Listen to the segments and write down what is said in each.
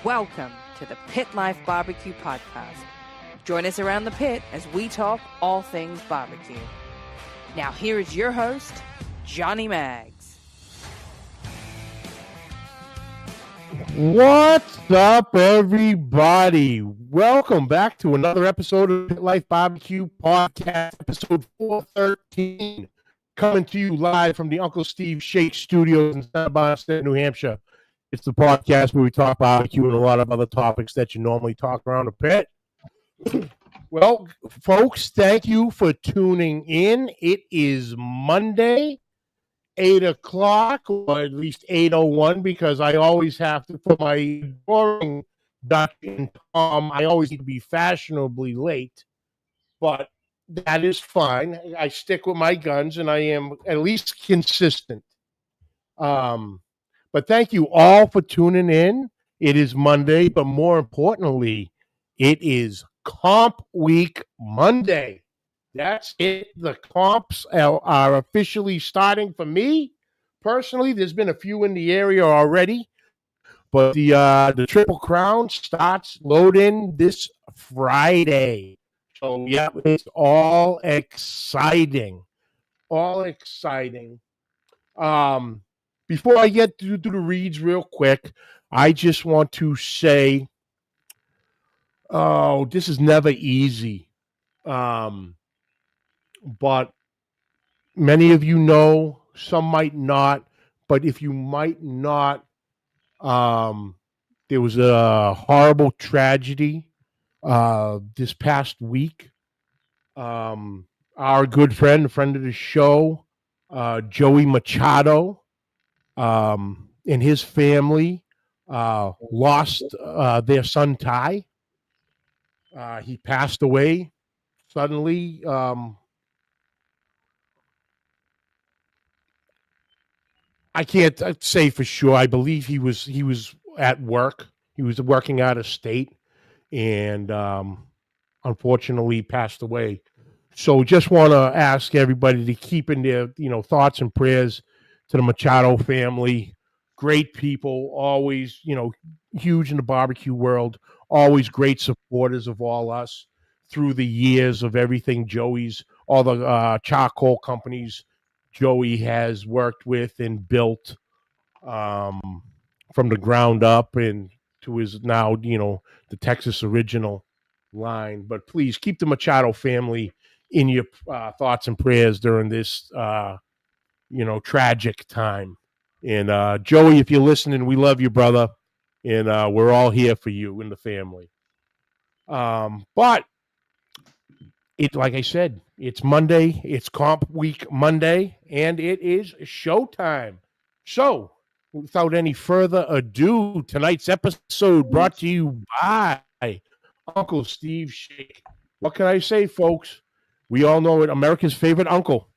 Welcome to the Pit Life Barbecue Podcast. Join us around the pit as we talk all things barbecue. Now here is your host, Johnny Maggs. What's up, everybody? Welcome back to another episode of Pit Life Barbecue Podcast, episode 413, coming to you live from the Uncle Steve Shake Studios in Santa New Hampshire. It's the podcast where we talk barbecue and a lot of other topics that you normally talk around the pit. Well, folks, thank you for tuning in. It is Monday, 8 o'clock, or at least 8:01, because I always have to, for my boring Dutch and Tom, I always need to be fashionably late, but that is fine. I stick with my guns, and I am at least consistent. But thank you all for tuning in. It is Monday, but more importantly, it is Comp Week Monday. That's it. The comps are officially starting for me. Personally, there's been a few in the area already, but the Triple Crown starts loading this Friday. So, yeah, it's all exciting. All exciting. Before I get to the reads real quick, I just want to say, this is never easy. But many of you know, some might not. But if you might not, there was a horrible tragedy this past week. Our good friend, a friend of the show, Joey Machado, and his family lost their son Ty. He passed away suddenly. I can't say for sure. I believe he was at work. He was working out of state, and unfortunately passed away. So just want to ask everybody to keep in their thoughts and prayers to the Machado family. Great people, always huge in the barbecue world. Always great supporters of all us through the years of everything. All the charcoal companies Joey has worked with and built from the ground up, and to his now, the Texas original line. But please keep the Machado family in your thoughts and prayers during this, tragic time. And Joey, if you're listening, we love you, brother. And we're all here for you and the family. But like I said, it's Monday. It's Comp Week Monday, and it is showtime. So, without any further ado, tonight's episode brought to you by Uncle Steve Shake. What can I say, folks? We all know it. America's favorite uncle.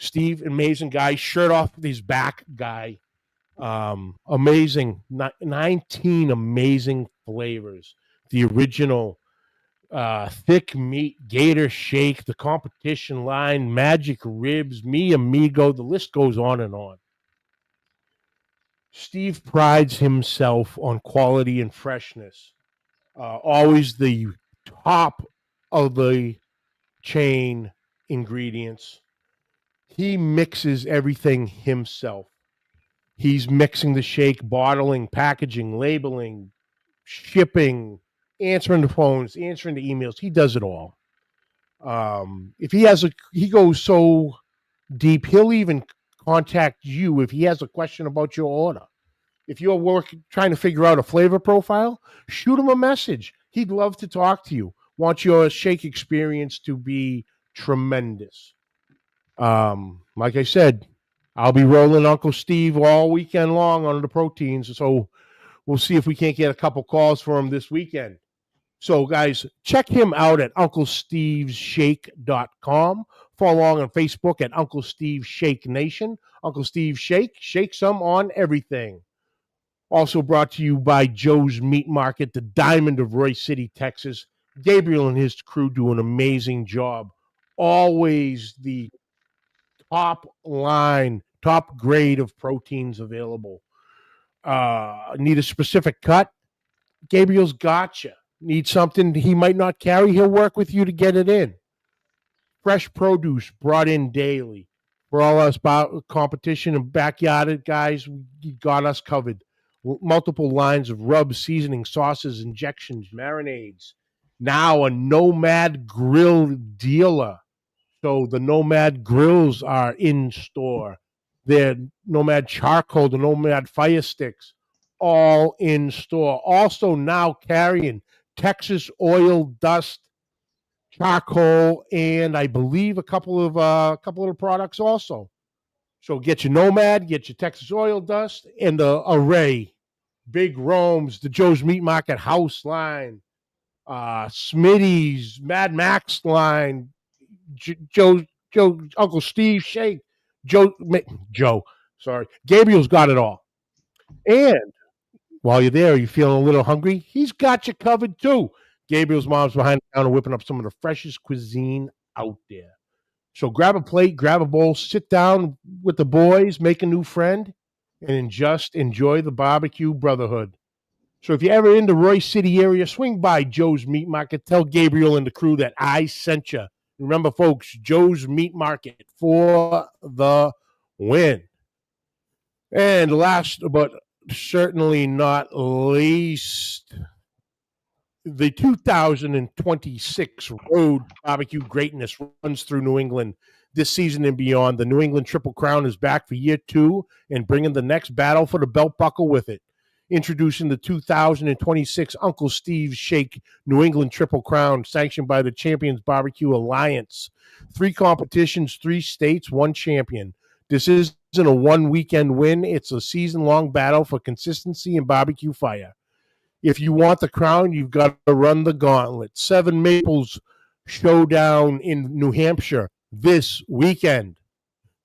Steve, amazing guy. Shirt off his back guy. Amazing. 19 amazing flavors. The original thick meat gator shake, the competition line, magic ribs, mi amigo. The list goes on and on. Steve prides himself on quality and freshness. Always the top of the chain ingredients. He mixes everything himself. He's mixing the shake, bottling, packaging, labeling, shipping, answering the phones, answering the emails. He does it all. If he goes so deep, he'll even contact you if he has a question about your order. If you're trying to figure out a flavor profile, shoot him a message. He'd love to talk to you. Want your shake experience to be tremendous. Like I said, I'll be rolling Uncle Steve all weekend long on the proteins, so we'll see if we can't get a couple calls for him this weekend. So, guys, check him out at UncleSteveShake.com. Follow along on Facebook at Uncle Steve Shake Nation. Uncle Steve Shake some on everything. Also brought to you by Joe's Meat Market, the diamond of Roy City, Texas. Gabriel and his crew do an amazing job. Always the top line, top grade of proteins available. Need a specific cut? Gabriel's gotcha. Need something he might not carry? He'll work with you to get it in. Fresh produce brought in daily. For all us competition and backyard guys, you got us covered. Multiple lines of rubs, seasoning, sauces, injections, marinades. Now a Nomad Grill dealer. So the Nomad grills are in store. Their Nomad charcoal, the Nomad fire sticks, all in store. Also now carrying Texas oil dust, charcoal, and I believe a couple of the products also. So get your Nomad, get your Texas oil dust, and the array, Big Rome's, the Joe's Meat Market house line, Smitty's, Mad Max line, Joe, Uncle Steve Shake, Joe. Sorry, Gabriel's got it all. And while you're there, you're feeling a little hungry, he's got you covered too. Gabriel's mom's behind the counter whipping up some of the freshest cuisine out there. So grab a plate, grab a bowl, sit down with the boys, make a new friend, and just enjoy the barbecue brotherhood. So if you're ever in the Royce City area, swing by Joe's Meat Market. Tell Gabriel and the crew that I sent you. Remember, folks, Joe's Meat Market for the win. And last but certainly not least, the 2026 Road Barbecue Greatness runs through New England this season and beyond. The New England Triple Crown is back for year 2 and bringing the next battle for the belt buckle with it. Introducing the 2026 Uncle Steve's Shake New England Triple Crown, sanctioned by the Champions Barbecue Alliance. 3 competitions, 3 states, 1 champion. This isn't a one-weekend win. It's a season-long battle for consistency and barbecue fire. If you want the crown, you've got to run the gauntlet. 7 Maples Showdown in New Hampshire this weekend.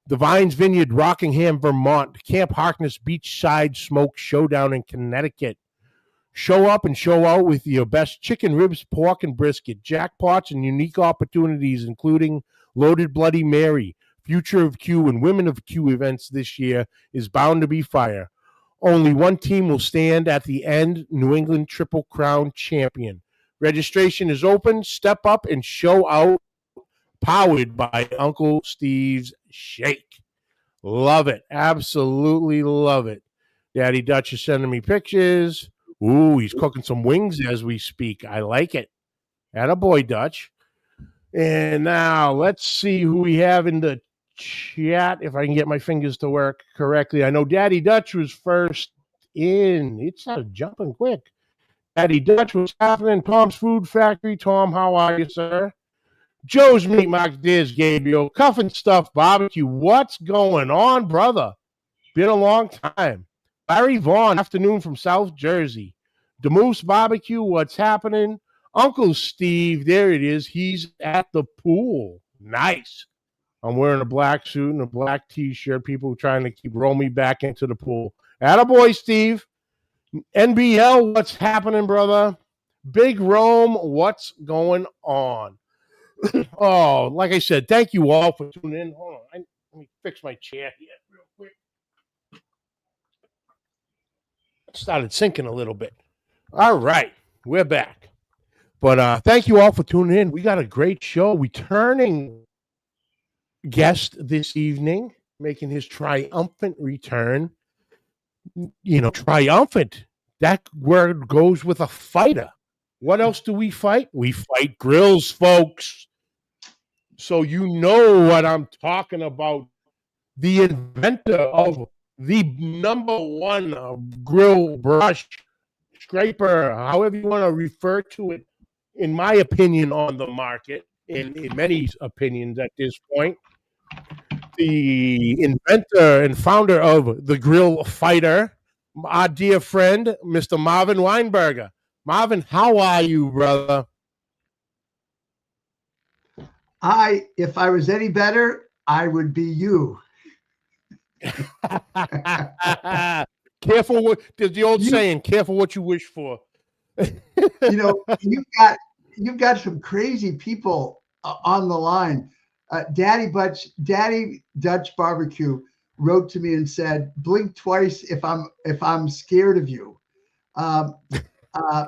The Vines Vineyard, Rockingham, Vermont. Camp Harkness Beachside Smoke Showdown in Connecticut. Show up and show out with your best chicken, ribs, pork, and brisket. Jackpots and unique opportunities, including Loaded Bloody Mary, Future of Q, and Women of Q events this year is bound to be fire. Only one team will stand at the end, New England Triple Crown champion. Registration is open. Step up and show out. Powered by Uncle Steve's Shake. Love it. Absolutely love it. Daddy Dutch is sending me pictures. Ooh, he's cooking some wings as we speak. I like it. Attaboy, Dutch. And now let's see who we have in the chat, if I can get my fingers to work correctly. I know Daddy Dutch was first in. It's jumping quick. Daddy Dutch, what's happening? Tom's Food Factory. Tom, how are you, sir? Joe's Meat Market, there's Gabriel. Cuff and Stuff Barbecue. What's going on, brother? Been a long time. Larry Vaughn, afternoon from South Jersey. The Moose Barbecue, what's happening? Uncle Steve, there it is. He's at the pool. Nice. I'm wearing a black suit and a black T-shirt. People trying to roll me back into the pool. Attaboy, Steve. NBL, what's happening, brother? Big Rome, what's going on? Oh, like I said, thank you all for tuning in. Hold on. Let me fix my chair here real quick. It started sinking a little bit. All right. We're back. But thank you all for tuning in. We got a great show. Returning guest this evening, making his triumphant return. You know, triumphant. That word goes with a fighter. What else do we fight? We fight grills, folks. So you know what I'm talking about. The inventor of the #1 grill brush, scraper, however you want to refer to it, in my opinion, on the market, in many opinions at this point. The inventor and founder of the GrillFighter, our dear friend, Mr. Marvin Weinberger. Marvin, how are you, brother? If I was any better, I would be you. Careful what there's the old saying, careful what you wish for. You know, you've got some crazy people on the line. Daddy Dutch Barbecue wrote to me and said, "Blink twice if I'm scared of you." Uh,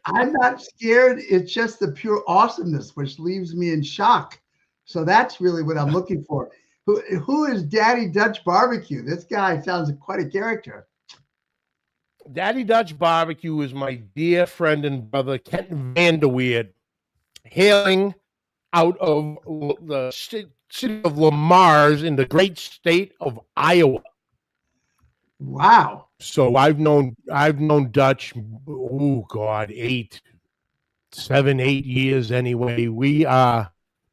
I'm not scared. It's just the pure awesomeness, which leaves me in shock. So that's really what I'm looking for. Who is Daddy Dutch Barbecue? This guy sounds like quite a character. Daddy Dutch Barbecue is my dear friend and brother, Kent Vanderweerd, hailing out of the city of Lamar's in the great state of Iowa. Wow. So I've known Dutch, oh God, 7, 8 years anyway. We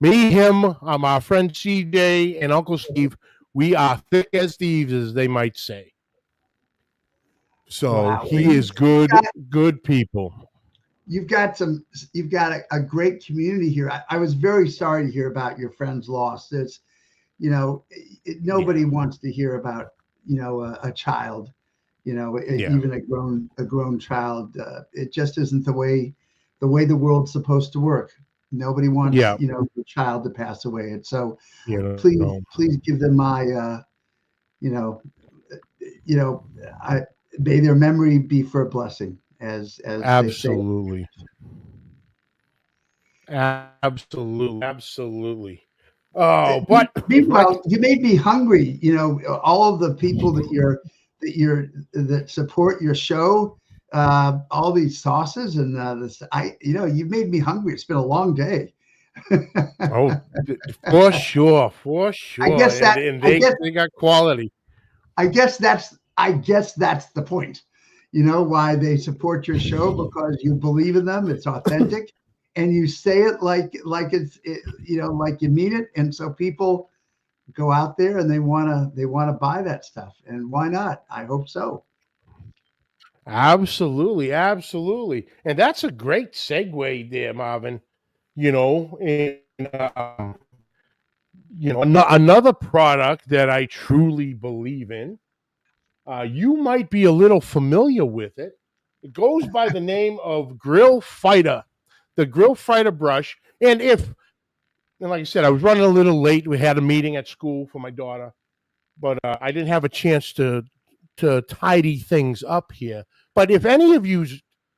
me, him, our friend CJ and Uncle Steve, we are thick as thieves, as they might say. So Wow. he is good people. You've got a great community here. I was very sorry to hear about your friend's loss. There's, nobody wants to hear about, a child, even a grown child. It just isn't the way the world's supposed to work. Nobody wants, the child to pass away. And so please give them my, may their memory be for a blessing, as absolutely. Absolutely. Oh, but meanwhile, you made me hungry. All of the people that support your show, all these sauces and you made me hungry. It's been a long day. Oh, for sure. I guess they got quality. I guess that's the point. Why they support your show, because you believe in them. It's authentic. And you say it like it's like you mean it, and so people go out there and they wanna buy that stuff, and why not? I hope so. Absolutely, and that's a great segue there, Marvin. Another product that I truly believe in. You might be a little familiar with it. It goes by the name of GrillFighter. The GrillFighter brush. And like I said, I was running a little late. We had a meeting at school for my daughter, but I didn't have a chance to tidy things up here. But if any of you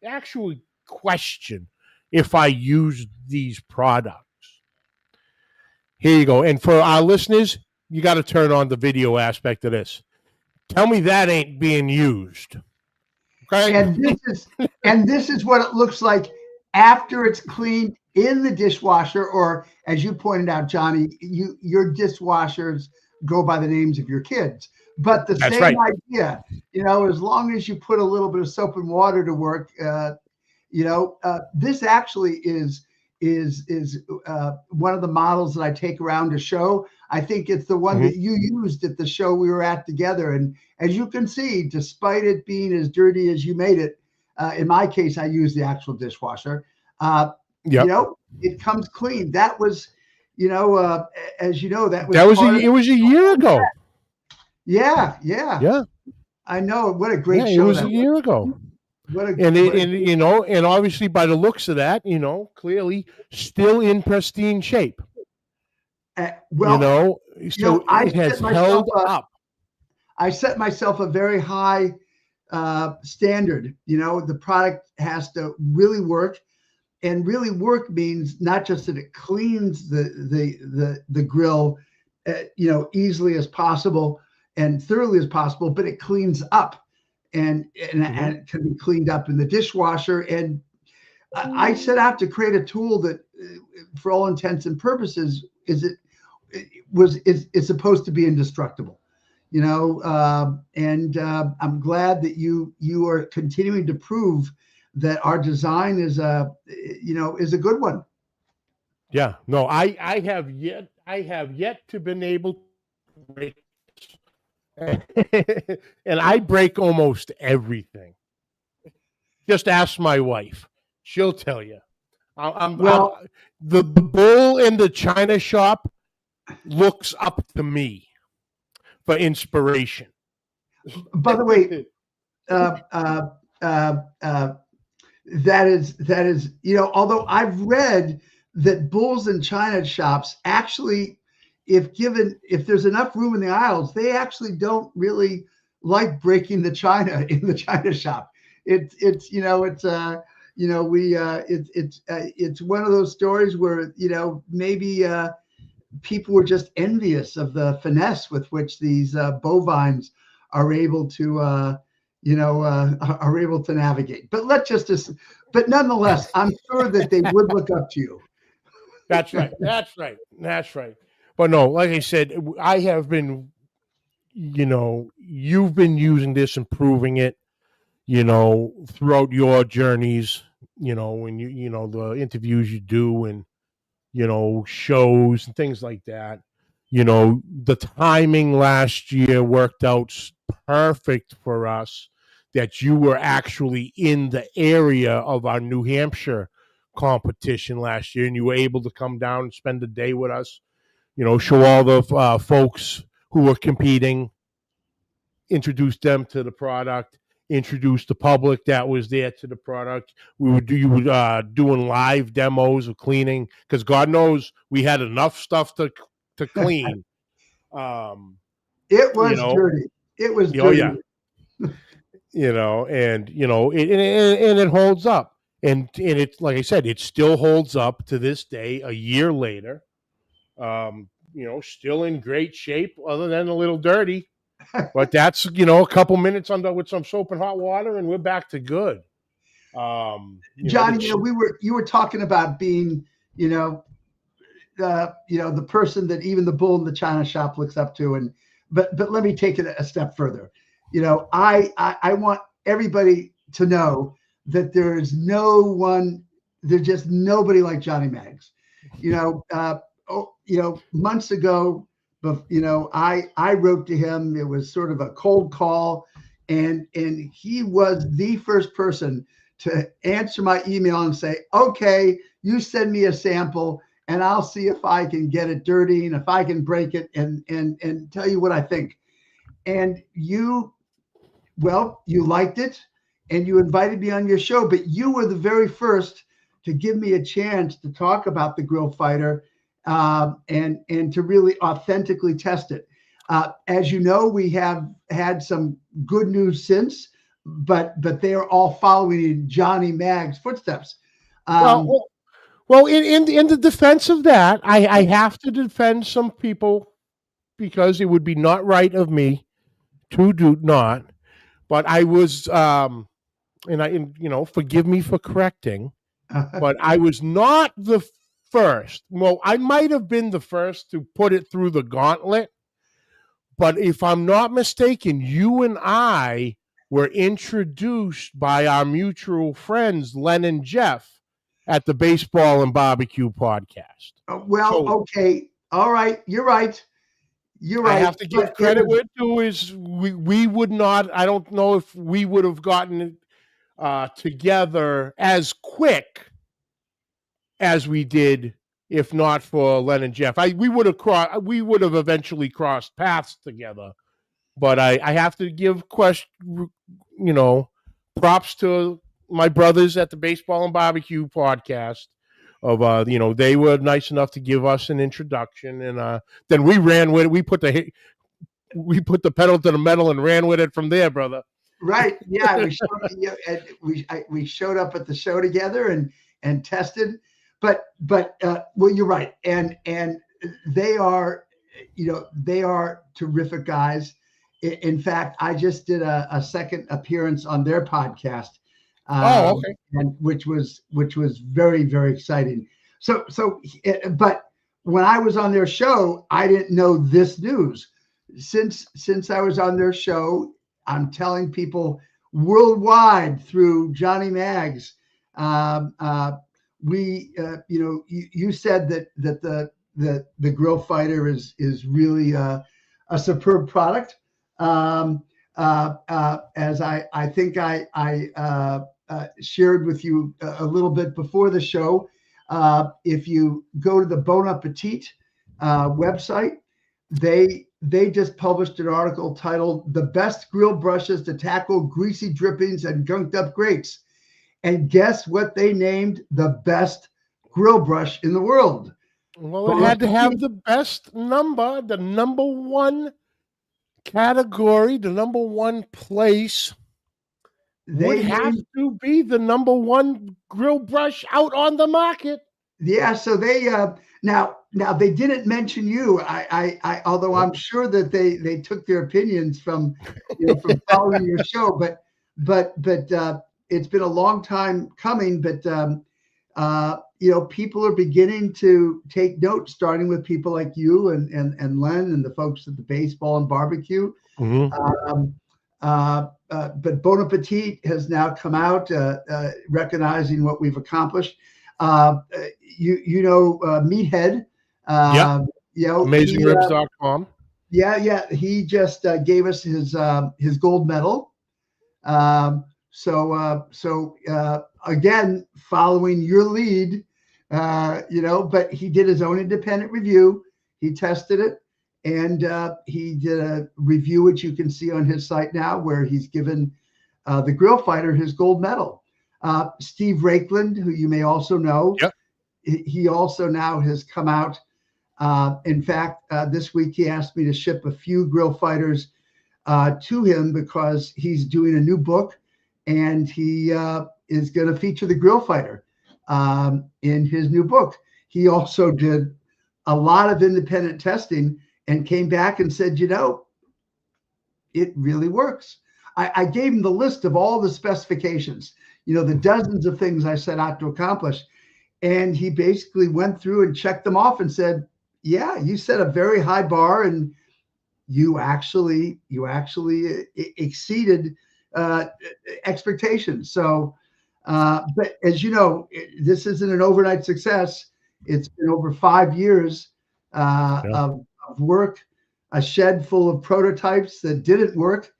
actually question if I use these products, here you go. And for our listeners, you got to turn on the video aspect of this. Tell me that ain't being used. Okay? And this is what it looks like after it's cleaned in the dishwasher, or as you pointed out, Johnny, your dishwashers go by the names of your kids. But the That's same right. idea, as long as you put a little bit of soap and water to work, this actually is one of the models that I take around to show. I think it's the one that you used at the show we were at together. And as you can see, despite it being as dirty as you made it, in my case, I used the actual dishwasher. It comes clean. That was, as you know, it was a year ago. Yeah. I know. What a great show. It was a year ago. And obviously by the looks of that, clearly still in pristine shape. I it has held up. I set myself a very high standard. The product has to really work, and really work means not just that it cleans the grill, easily as possible and thoroughly as possible, but it cleans up. And it can be cleaned up in the dishwasher. And I set out to create a tool that, for all intents and purposes, is supposed to be indestructible. And I'm glad that you are continuing to prove that our design is a good one. Yeah. No, I have yet to been able to break. And I break almost everything. Just ask my wife; she'll tell you. The bull in the china shop looks up to me for inspiration. By the way, that is although I've read that bulls in china shops actually, if there's enough room in the aisles, they actually don't really like breaking the china in the china shop. it's it's one of those stories where maybe people were just envious of the finesse with which these bovines are able to are able to navigate. But but nonetheless, I'm sure that they would look up to you. That's right. That's right. That's right. But no, like I said, I have been, you've been using this, improving it, throughout your journeys, when the interviews you do and, shows and things like that. The timing last year worked out perfect for us that you were actually in the area of our New Hampshire competition last year and you were able to come down and spend the day with us, show all the folks who were competing, introduce them to the product, introduce the public that was there to the product. We were doing live demos of cleaning because God knows we had enough stuff to clean. It was dirty. It was dirty. Oh yeah. And it holds up. And it's like I said, it still holds up to this day, a year later. Still in great shape, other than a little dirty. But that's a couple minutes under with some soap and hot water, and we're back to good. Johnny, you were talking about being, the person that even the bull in the china shop looks up to, but let me take it a step further. I want everybody to know that there's just nobody like Johnny Maggs. Months ago, but I wrote to him. It was sort of a cold call, and he was the first person to answer my email and say, "Okay, you send me a sample, and I'll see if I can get it dirty and if I can break it and tell you what I think." And you liked it, and you invited me on your show, but you were the very first to give me a chance to talk about the GrillFighter. And to really authentically test it. As you know, we have had some good news since, but they are all following in Johnny Maggs' footsteps. Well, in the defense of that, I have to defend some people because it would be not right of me to do not. But I was, forgive me for correcting, but I was not the first. Well, I might have been the first to put it through the gauntlet, but if I'm not mistaken, you and I were introduced by our mutual friends, Len and Jeff, at the Baseball and Barbecue podcast. Okay. All right. You're right. You're right. I have to give credit where it's due is we would not, I don't know if we would have gotten together as quick as we did, if not for Len and Jeff. We would have eventually crossed paths together. But I have to give props to my brothers at the Baseball and Barbecue podcast. They were nice enough to give us an introduction, and then we ran with it. We put the pedal to the metal and ran with it from there, brother. Right? Yeah, we showed up at the show together and tested. But you're right, and they are terrific guys. In fact, I just did a second appearance on their podcast. Okay. And which was very, very exciting. But when I was on their show, I didn't know this news. Since I was on their show, I'm telling people worldwide through Johnny Maggs. You said that the GrillFighter is really a superb product. As I think I shared with you a little bit before the show, if you go to the Bon Appetit website, they just published an article titled "The Best Grill Brushes to Tackle Greasy Drippings and Gunked Up Grates." And guess what they named the best grill brush in the world? Well, it had to have the best number, the number one category, the number one place. would have to be the number one grill brush out on the market. Yeah, so they now they didn't mention you. I although I'm sure that they took their opinions from from following your show, but it's been a long time coming. But people are beginning to take note, starting with people like you and Len and the folks at the Baseball and Barbecue. But Bon Appetit has now come out recognizing what we've accomplished. Meathead. AmazingRibs.com. He just gave us his gold medal. Again, following your lead, but he did his own independent review. He tested it, and he did a review, which you can see on his site now, where he's given the GrillFighter his gold medal. Steve Rakeland, who you may also know, he also now has come out. In fact, this week he asked me to ship a few GrillFighters to him because he's doing a new book, and he is going to feature the GrillFighter in his new book. He also did a lot of independent testing and came back and said, it really works. I gave him the list of all the specifications, the dozens of things I set out to accomplish. And he basically went through and checked them off and said, yeah, you set a very high bar, and you actually exceeded expectations. So, but as you know, this isn't an overnight success. It's been over 5 years of work, a shed full of prototypes that didn't work,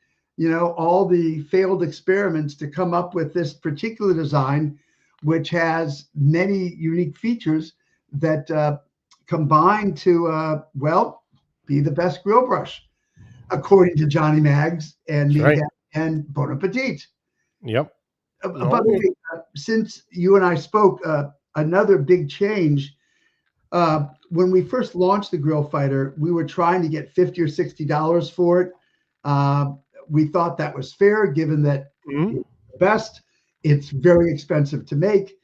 all the failed experiments to come up with this particular design, which has many unique features that combine to, be the best grill brush, according to Johnny Mags and and Bon Appetit. Yep. By the way, since you and I spoke, another big change. When we first launched the GrillFighter, we were trying to get $50 or $60 for it. We thought that was fair, given that it's the best. It's very expensive to make.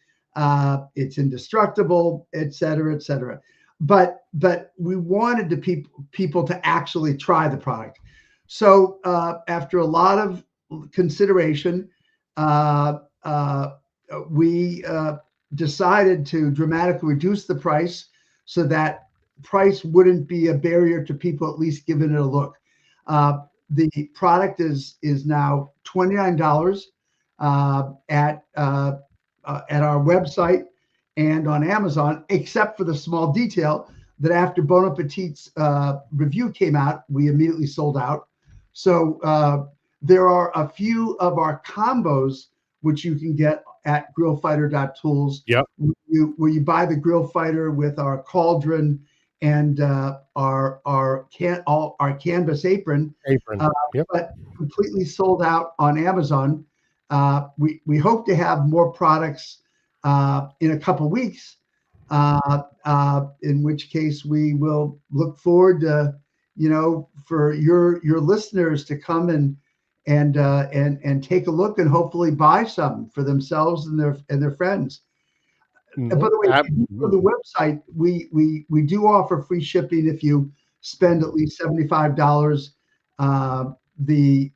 It's indestructible, et cetera, et cetera. But we wanted people to actually try the product. So after a lot of consideration, we decided to dramatically reduce the price so that price wouldn't be a barrier to people at least giving it a look. The product is now $29 at our website and on Amazon, except for the small detail that after Bon Appetit's review came out, we immediately sold out. So there are a few of our combos which you can get at grillfighter.tools. Where you buy the GrillFighter with our cauldron and our canvas apron. But completely sold out on Amazon. We hope to have more products in a couple weeks, in which case we will look forward to, for your listeners to come and take a look and hopefully buy some for themselves and their friends. And by the way, on the website, we do offer free shipping if you spend at least $75. The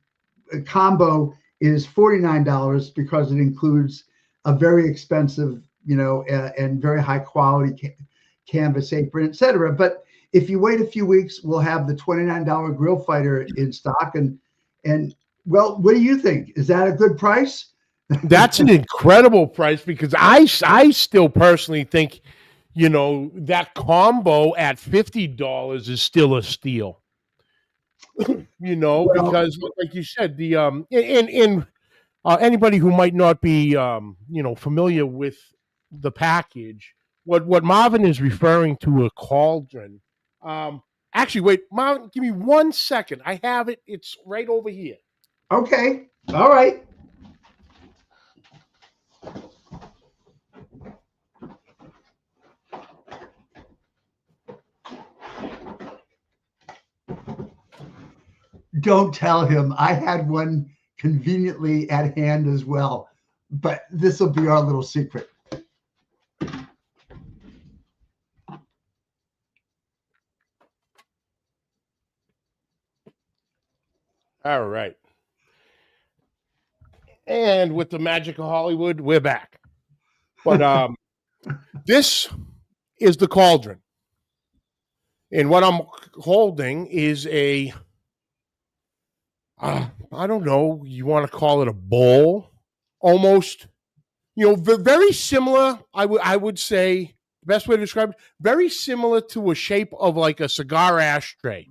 combo is $49 because it includes a very expensive, and very high quality canvas apron, et cetera. But if you wait a few weeks, we'll have the $29 GrillFighter in stock. And well, what do you think? Is that a good price? That's an incredible price, because I still personally think, that combo at $50 is still a steal. Because like you said, the anybody who might not be familiar with the package, what Marvin is referring to, a cauldron. Actually, wait, Marvin, give me 1 second. I have it. It's right over here. Okay. All right. Don't tell him. I had one conveniently at hand as well. But this will be our little secret. All right. And with the magic of Hollywood, we're back. But this is the cauldron. And what I'm holding is a, I don't know, you want to call it a bowl? Almost, very similar, I would say, the best way to describe it, very similar to a shape of like a cigar ashtray.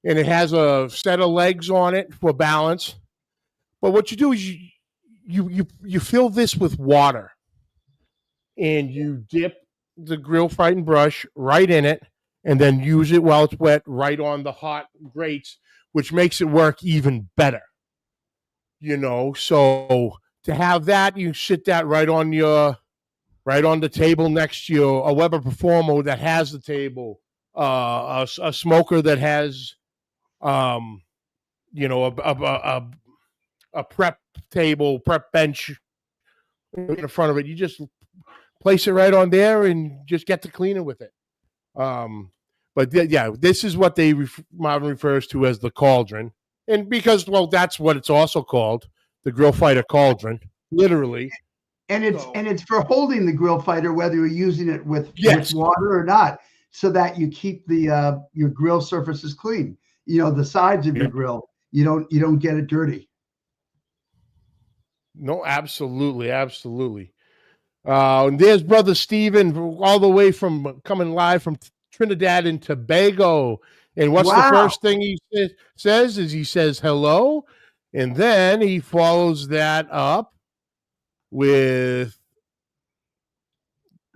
And it has a set of legs on it for balance. But what you do is you fill this with water, and you dip the grill fighting brush right in it, and then use it while it's wet right on the hot grates, which makes it work even better. So to have that, you sit that right on the table next to a Weber Performer that has the table, a smoker that has, a prep table, prep bench in front of it. You just place it right on there and just get to cleaning with it. But this is what Marvin refers to as the cauldron. And because, that's what it's also called, the GrillFighter cauldron, literally. And it's for holding the GrillFighter, whether you're using it with water or not, so that you keep the your grill surfaces clean. The sides of your grill, you don't get it dirty. No, absolutely. And there's brother Steven, all the way coming live from Trinidad and Tobago. And what's the first thing he says is he says hello, and then he follows that up with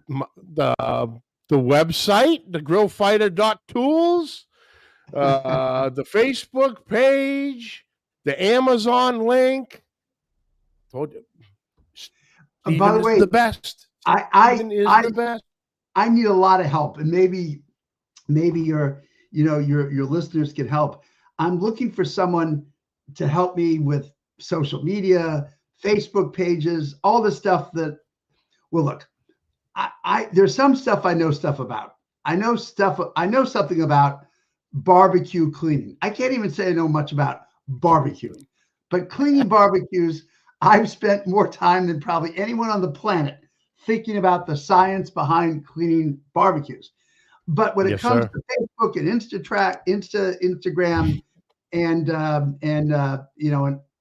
the website, the grillfighter.tools, the Facebook page, the Amazon link. Told you. By the way, the best. The best. I need a lot of help, and maybe your listeners can help. I'm looking for someone to help me with social media, Facebook pages, all the stuff that. Well, look, there's some stuff I know stuff about. I know something about barbecue cleaning. I can't even say I know much about barbecuing, but cleaning barbecues. I've spent more time than probably anyone on the planet thinking about the science behind cleaning barbecues. But when it comes to Facebook and Instagram, and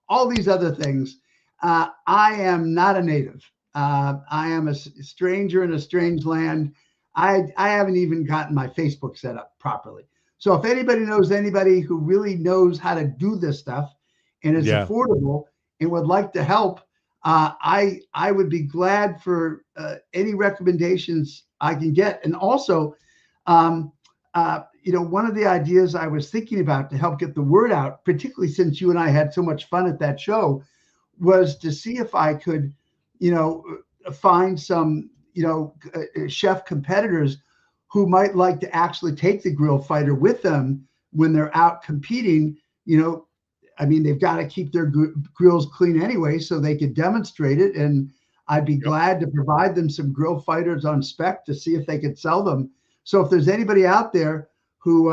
all these other things, I am not a native. I am a stranger in a strange land. I haven't even gotten my Facebook set up properly. So if anybody knows anybody who really knows how to do this stuff and is affordable and would like to help, I would be glad for any recommendations I can get. And also, one of the ideas I was thinking about to help get the word out, particularly since you and I had so much fun at that show, was to see if I could, find some, chef competitors who might like to actually take the GrillFighter with them when they're out competing. They've got to keep their grills clean anyway, so they could demonstrate it. And I'd be glad to provide them some GrillFighters on spec to see if they could sell them. So if there's anybody out there who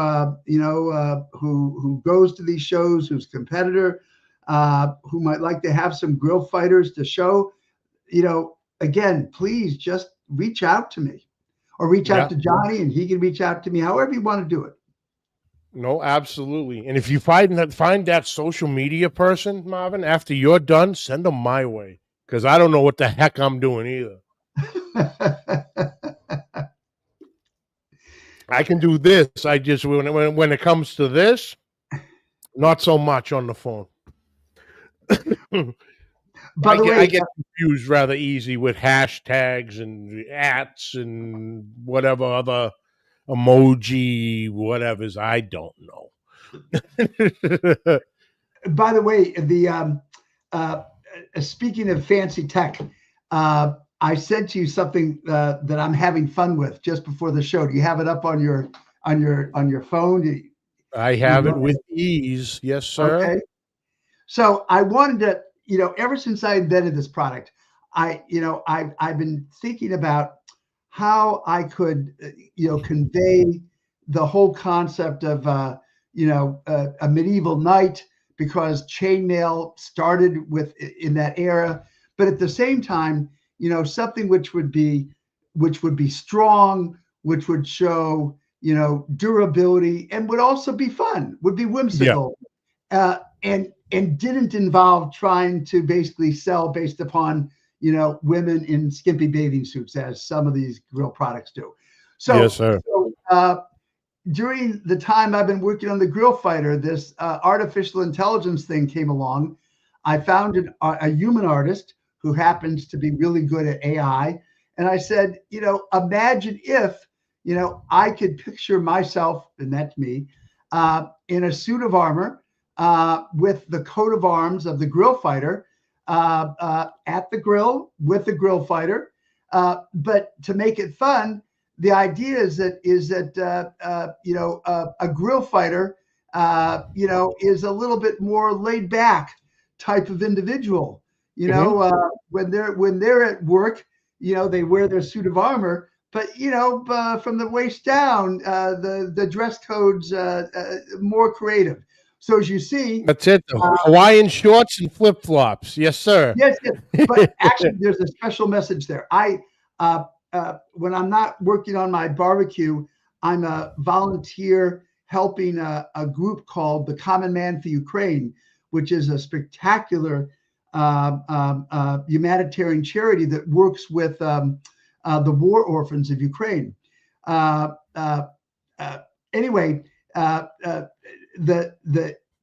goes to these shows, who's a competitor, who might like to have some GrillFighters to show, again, please just reach out to me, or reach out to Johnny, and he can reach out to me, however you want to do it. No, absolutely. And if you find that social media person, Marvin, after you're done, send them my way, because I don't know what the heck I'm doing either. I can do this. I just when it comes to this, not so much on the phone. By the way, I get confused rather easy with hashtags and ats and whatever other emoji, whatever's, I don't know. By the way, speaking of fancy tech, I sent you something that I'm having fun with just before the show. Do you have it up on your phone? I have it with ease. Yes, sir. Okay. So I wanted to, ever since I invented this product, I've been thinking about how I could, convey the whole concept of, a medieval knight, because chainmail started with in that era, but at the same time, something which would be strong, which would show, durability, and would also be fun, would be whimsical, and didn't involve trying to basically sell based upon, women in skimpy bathing suits, as some of these grill products do. So, Yes, sir. During the time I've been working on the GrillFighter, this artificial intelligence thing came along. I found a human artist who happens to be really good at AI. And I said, imagine if, I could picture myself, and that's me, in a suit of armor, with the coat of arms of the GrillFighter, at the grill with the GrillFighter. But to make it fun, the idea is that a GrillFighter, is a little bit more laid back type of individual. When they're at work, they wear their suit of armor, but from the waist down, the dress code's more creative. So as you see, That's it. Hawaiian shorts and flip flops. Yes, sir. yes, but actually, there's a special message there. When I'm not working on my barbecue, I'm a volunteer helping a group called the Common Man for Ukraine, which is a spectacular humanitarian charity that works with the war orphans of Ukraine. Anyway,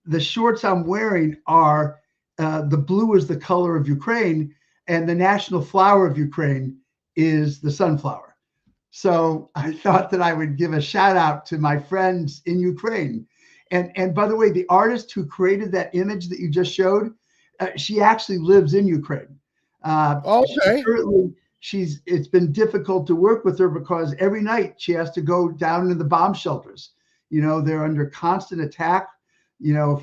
the shorts I'm wearing are the blue is the color of Ukraine, and the national flower of Ukraine is the sunflower. So I thought that I would give a shout out to my friends in Ukraine. And by the way, the artist who created that image that you just showed, she actually lives in Ukraine. Okay. It's been difficult to work with her because every night she has to go down to the bomb shelters. They're under constant attack,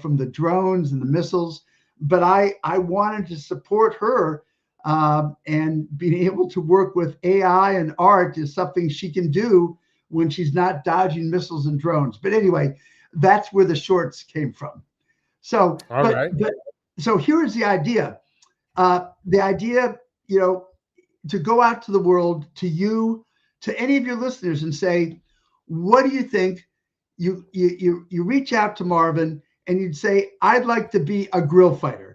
from the drones and the missiles. But I wanted to support her, and being able to work with AI and art is something she can do when she's not dodging missiles and drones. But anyway, that's where the shorts came from. So, so here's the idea. The idea, to go out to the world, to any of your listeners, and say, what do you think? You reach out to Marvin and you'd say, I'd like to be a GrillFighter.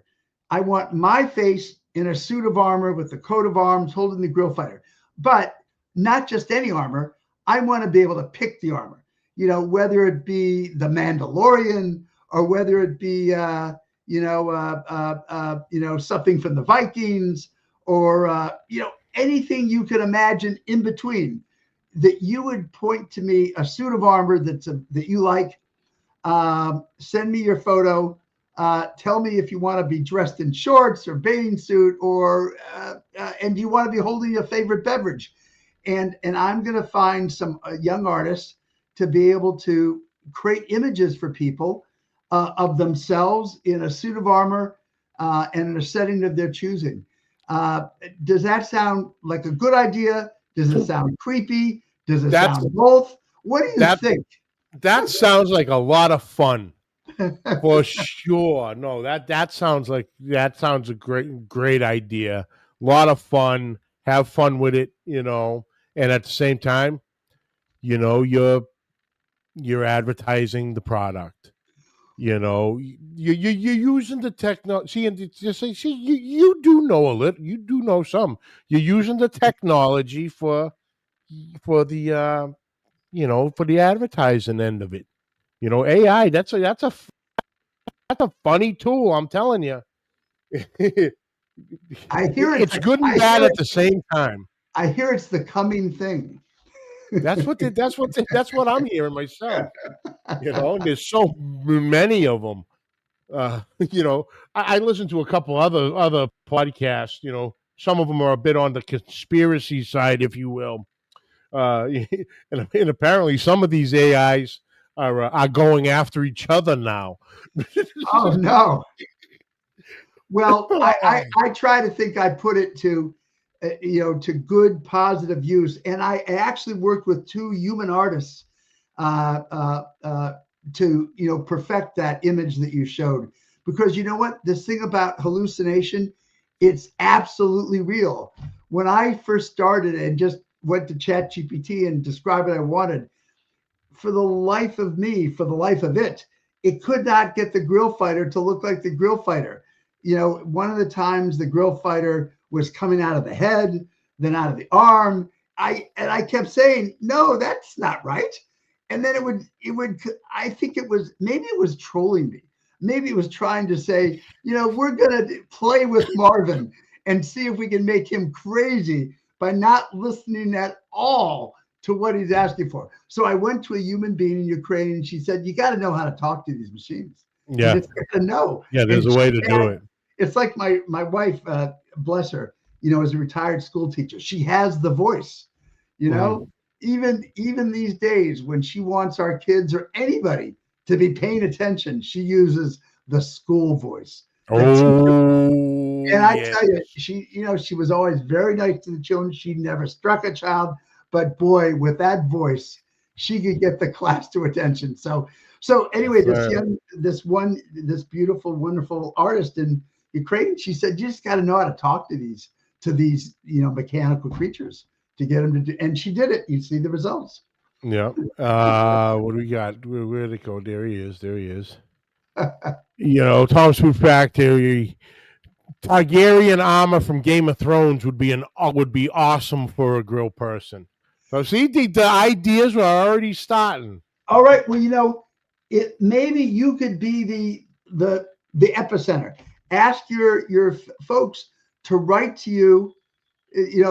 I want my face in a suit of armor with the coat of arms holding the GrillFighter, but not just any armor. I want to be able to pick the armor, whether it be the Mandalorian or whether it be, something from the Vikings, or, anything you could imagine in between, that you would point to me a suit of armor that you like. Send me your photo. Tell me if you want to be dressed in shorts or bathing suit, and do you want to be holding your favorite beverage? And I'm going to find some young artists to be able to create images for people of themselves in a suit of armor, and in a setting of their choosing. Does that sound like a good idea? Does it sound creepy? Does it sound both? What do you think? That sounds like a lot of fun, for sure. No, that sounds a great idea. A lot of fun. Have fun with it, and at the same time, you're advertising the product. You're using the technology. And just say, see, you do know a little. You do know some. You're using the technology for the for the advertising end of it. AI. That's a funny tool. I'm telling you. I hear it's good and bad at the same time. I hear it's the coming thing. That's what I'm hearing myself. There's so many of them. I listen to a couple other podcasts. Some of them are a bit on the conspiracy side, if you will. And apparently some of these AIs are going after each other now. Oh no! Well, I try to think I put it to, to good, positive use. And I actually worked with 2 human artists to, perfect that image that you showed. Because you know what? This thing about hallucination, it's absolutely real. When I first started and just went to ChatGPT and described what I wanted, for the life of me, for the life of it, it could not get the GrillFighter to look like the GrillFighter. One of the times the GrillFighter was coming out of the head, then out of the arm. I kept saying, no, that's not right. And then it would, I think maybe it was trolling me. Maybe it was trying to say, we're going to play with Marvin and see if we can make him crazy by not listening at all to what he's asking for. So I went to a human being in Ukraine and she said, you got to know how to talk to these machines. Yeah. You just got to know. Yeah, there's a way to do it. It's like my wife, bless her, is a retired school teacher. She has the voice, even these days when she wants our kids or anybody to be paying attention, she uses the school voice. And I tell you, she was always very nice to the children. She never struck a child, but boy, with that voice, she could get the class to attention. So anyway, this beautiful, wonderful artist in Ukraine, she said, you just got to know how to talk to these mechanical creatures to get them to do. And she did it. You see the results. Yeah. What do we got? Where'd it go? There he is. Tom Swoop Factory. Targaryen armor from Game of Thrones would be awesome for a grill person. So see, the ideas were already starting. All right. Well, maybe you could be the epicenter. Ask your folks to write to you.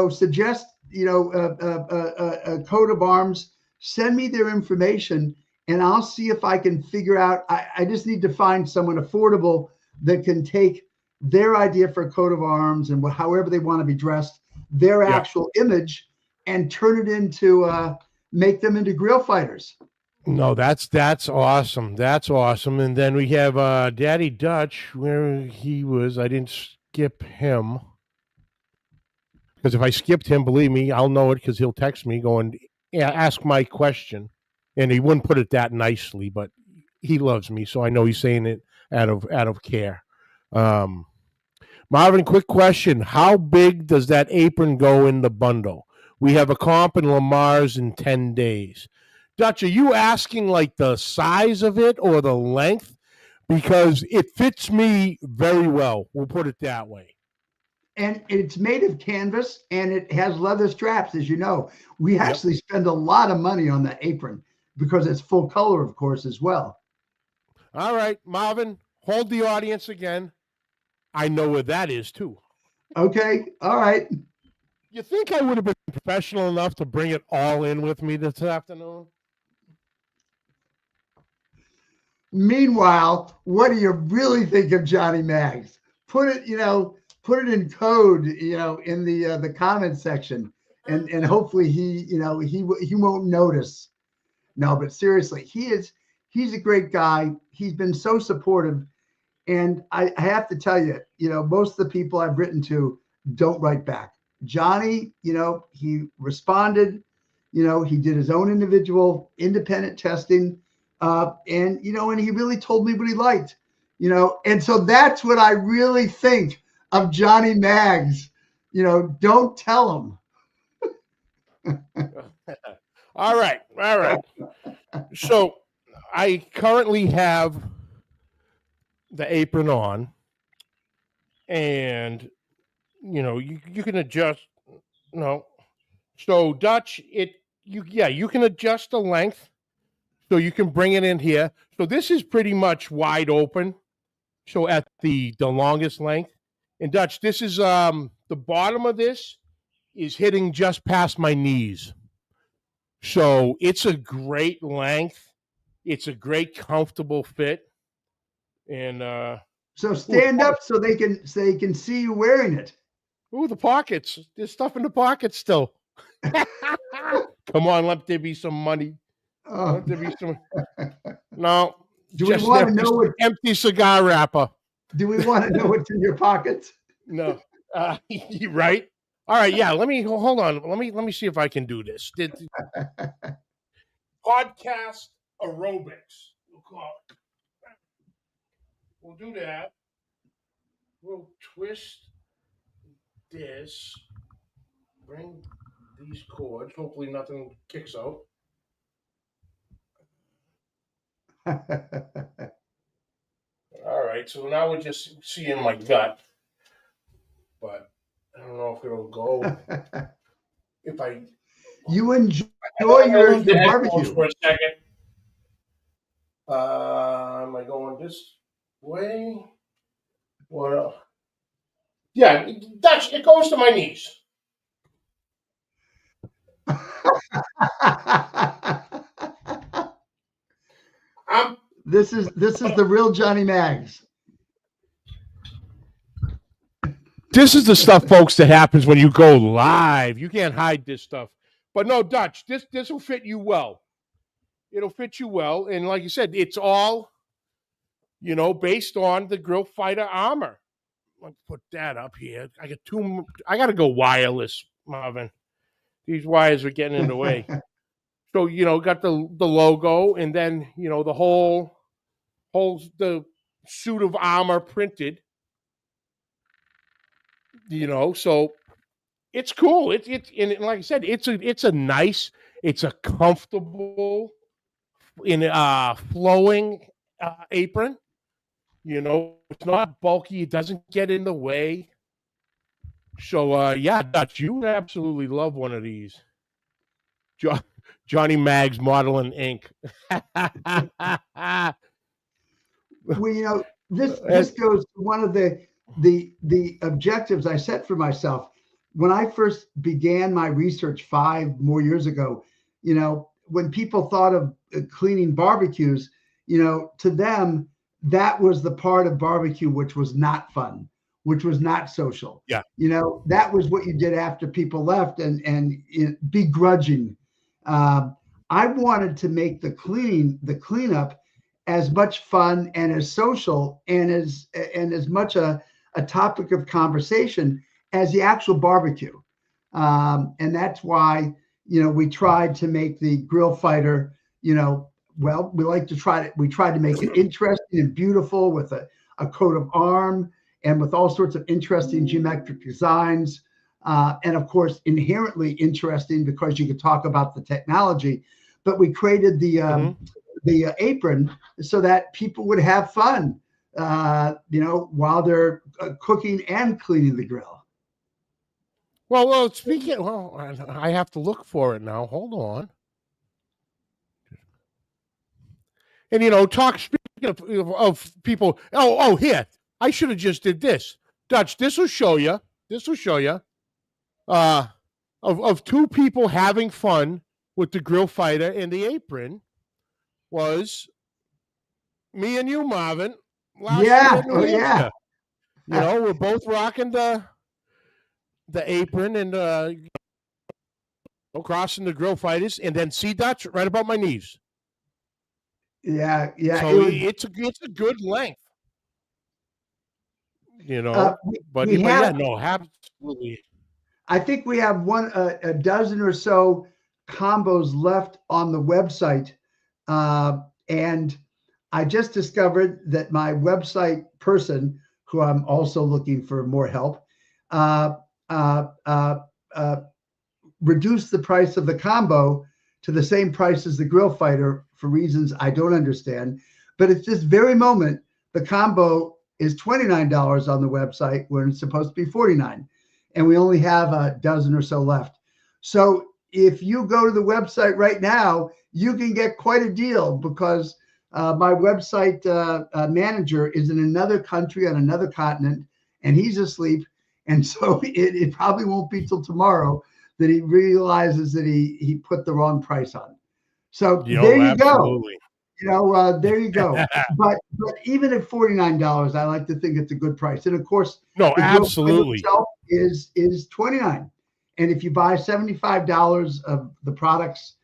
Suggest a coat of arms. Send me their information, and I'll see if I can figure out. I just need to find someone affordable that can take their idea for a coat of arms and however they want to be dressed, their actual image, and turn it into make them into grill fighters. No, that's awesome. That's awesome. And then we have Daddy Dutch, where he was. I didn't skip him because if I skipped him, believe me, I'll know it because he'll text me going, "Yeah, ask my question," and he wouldn't put it that nicely, but he loves me, so I know he's saying it out of care. Marvin, quick question. How big does that apron go in the bundle? We have a comp in Lamar's in 10 days. Dutch, are you asking like the size of it or the length? Because it fits me very well. We'll put it that way. And it's made of canvas and it has leather straps, as you know. We actually spend a lot of money on the apron because it's full color, of course, as well. All right, Marvin, hold the audience again. I know where that is, too. Okay, all right. You think I would have been professional enough to bring it all in with me this afternoon? Meanwhile, what do you really think of Johnny Mags? Put it in code, in the comment section, and hopefully he won't notice. No, but seriously, he's a great guy. He's been so supportive. And I have to tell you, most of the people I've written to don't write back. Johnny, he responded, he did his own individual independent testing. And he really told me what he liked, and so that's what I really think of Johnny Mags. Don't tell him. All right. So I currently have the apron on, and you can adjust. No, so Dutch, you can adjust the length. So you can bring it in here. So this is pretty much wide open. So at the longest length. And Dutch, this is the bottom of this is hitting just past my knees. So it's a great length. It's a great comfortable fit. And so stand up so they can see you wearing it. Ooh, the pockets. There's stuff in the pockets still. Come on, let there be some money. Let there be some. No. Do we want to know what empty cigar wrapper? Do we want to know what's in your pockets? No. Right. All right. Yeah. Let me hold on. Let me see if I can do this. Podcast aerobics. We'll call it. We'll do that. We'll twist this. Bring these cords. Hopefully nothing kicks out. All right. So now we're just seeing my gut. But I don't know if it'll go. If You enjoy your your barbecue for a second. Am I going this way? Well, yeah, it goes to my knees. This is the real Johnny Mags. This is the stuff, folks, that happens when you go live. You can't hide this stuff. But no, Dutch, this will fit you well. It'll fit you well. And like you said, it's all, based on the GrillFighter armor. Let's put that up here. I got to go wireless, Marvin. These wires are getting in the way. So, got the logo and then, the whole the suit of armor printed. So it's cool. It's and like I said, it's a comfortable flowing apron. It's not bulky. It doesn't get in the way. So yeah, Dutch, you would absolutely love one of these. Johnny Mags Modeling Inc. Well, this goes to one of the objectives I set for myself when I first began my research 5 more years ago. When people thought of cleaning barbecues, to them that was the part of barbecue which was not fun, which was not social. Yeah. That was what you did after people left and begrudging. I wanted to make the cleanup as much fun and as social and as much a topic of conversation as the actual barbecue. And that's why, we tried to make the GrillFighter, we tried to make it interesting and beautiful with a coat of arm and with all sorts of interesting geometric designs. And of course, inherently interesting because you could talk about the technology, but we created the apron so that people would have fun, while they're cooking and cleaning the grill. Well, I have to look for it now. Hold on. And speaking of people. Oh, here. I should have just did this. Dutch, this will show you. Of 2 people having fun with the GrillFighter and the apron was me and you, Marvin. Yeah. We're both rocking the apron and crossing the GrillFighters, and then see Dutch right about my knees. Yeah. So it's a good length. But absolutely. I think we have a dozen or so combos left on the website. And I just discovered that my website person, who I'm also looking for more help, reduced the price of the combo to the same price as the GrillFighter for reasons I don't understand. But at this very moment, the combo is $29 on the website when it's supposed to be $49. And we only have a dozen or so left. So if you go to the website right now, you can get quite a deal because my website manager is in another country on another continent, and he's asleep. And so it probably won't be till tomorrow that he realizes that he put the wrong price on. So there you absolutely. go. There you go. But even at $49, I like to think it's a good price. And of course, no, absolutely, itself is $29. And if you buy $75 of the products,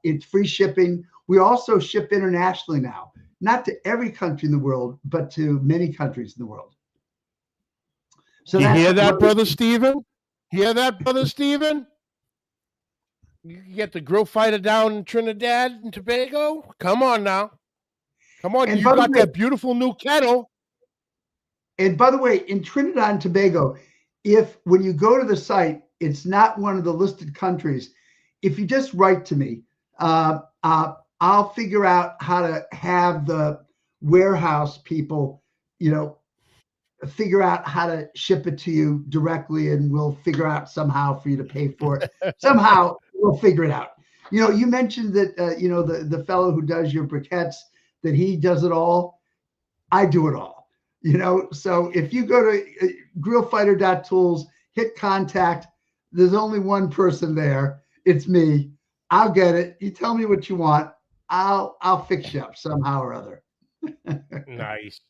it's free shipping. We also ship internationally now. not to every country in the world, but to many countries in the world. So you that's hear what that, Brother Steven? Hear that, Brother Steven? You get the GrillFighter down in Trinidad and Tobago? Come on now. Come on. And You by the got way- that beautiful new kettle. And by the way, in Trinidad and Tobago, if when you go to the site, it's not one of the listed countries, if you just write to me, I'll figure out how to have the warehouse people, figure out how to ship it to you directly, and we'll figure out somehow for you to pay for it. Somehow we'll figure it out. You mentioned that, the fellow who does your briquettes, that he does it all. I do it all. So if you go to grillfighter.tools, hit contact, there's only one person there. It's me. I'll get it. You tell me what you want. I'll fix you up somehow or other. Nice.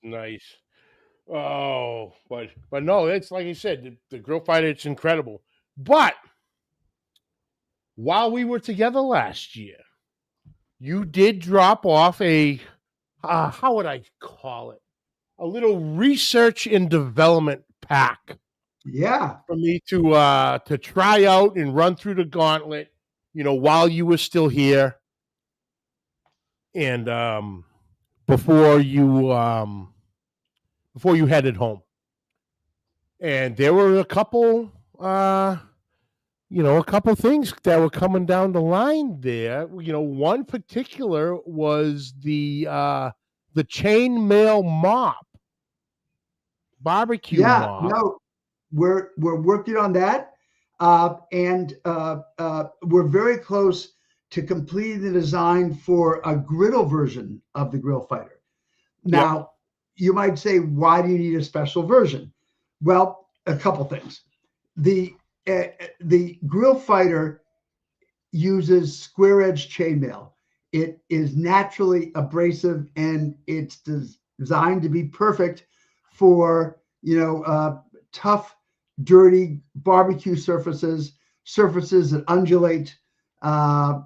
Oh, but no, it's like you said, the GrillFighter, it's incredible. But while we were together last year, you did drop off a, how would I call it? A little research and development pack. Yeah. For me to try out and run through the gauntlet, while you were still here, and before you headed home. And there were a couple things that were coming down the line there. One particular was the chainmail mop. Barbecue mop. No, we're working on that, and we're very close to completing the design for a griddle version of the GrillFighter. Now, you might say, why do you need a special version? Well, a couple things. The GrillFighter uses square edge chainmail. It is naturally abrasive, and it's designed to be perfect for tough, dirty barbecue surfaces that undulate, and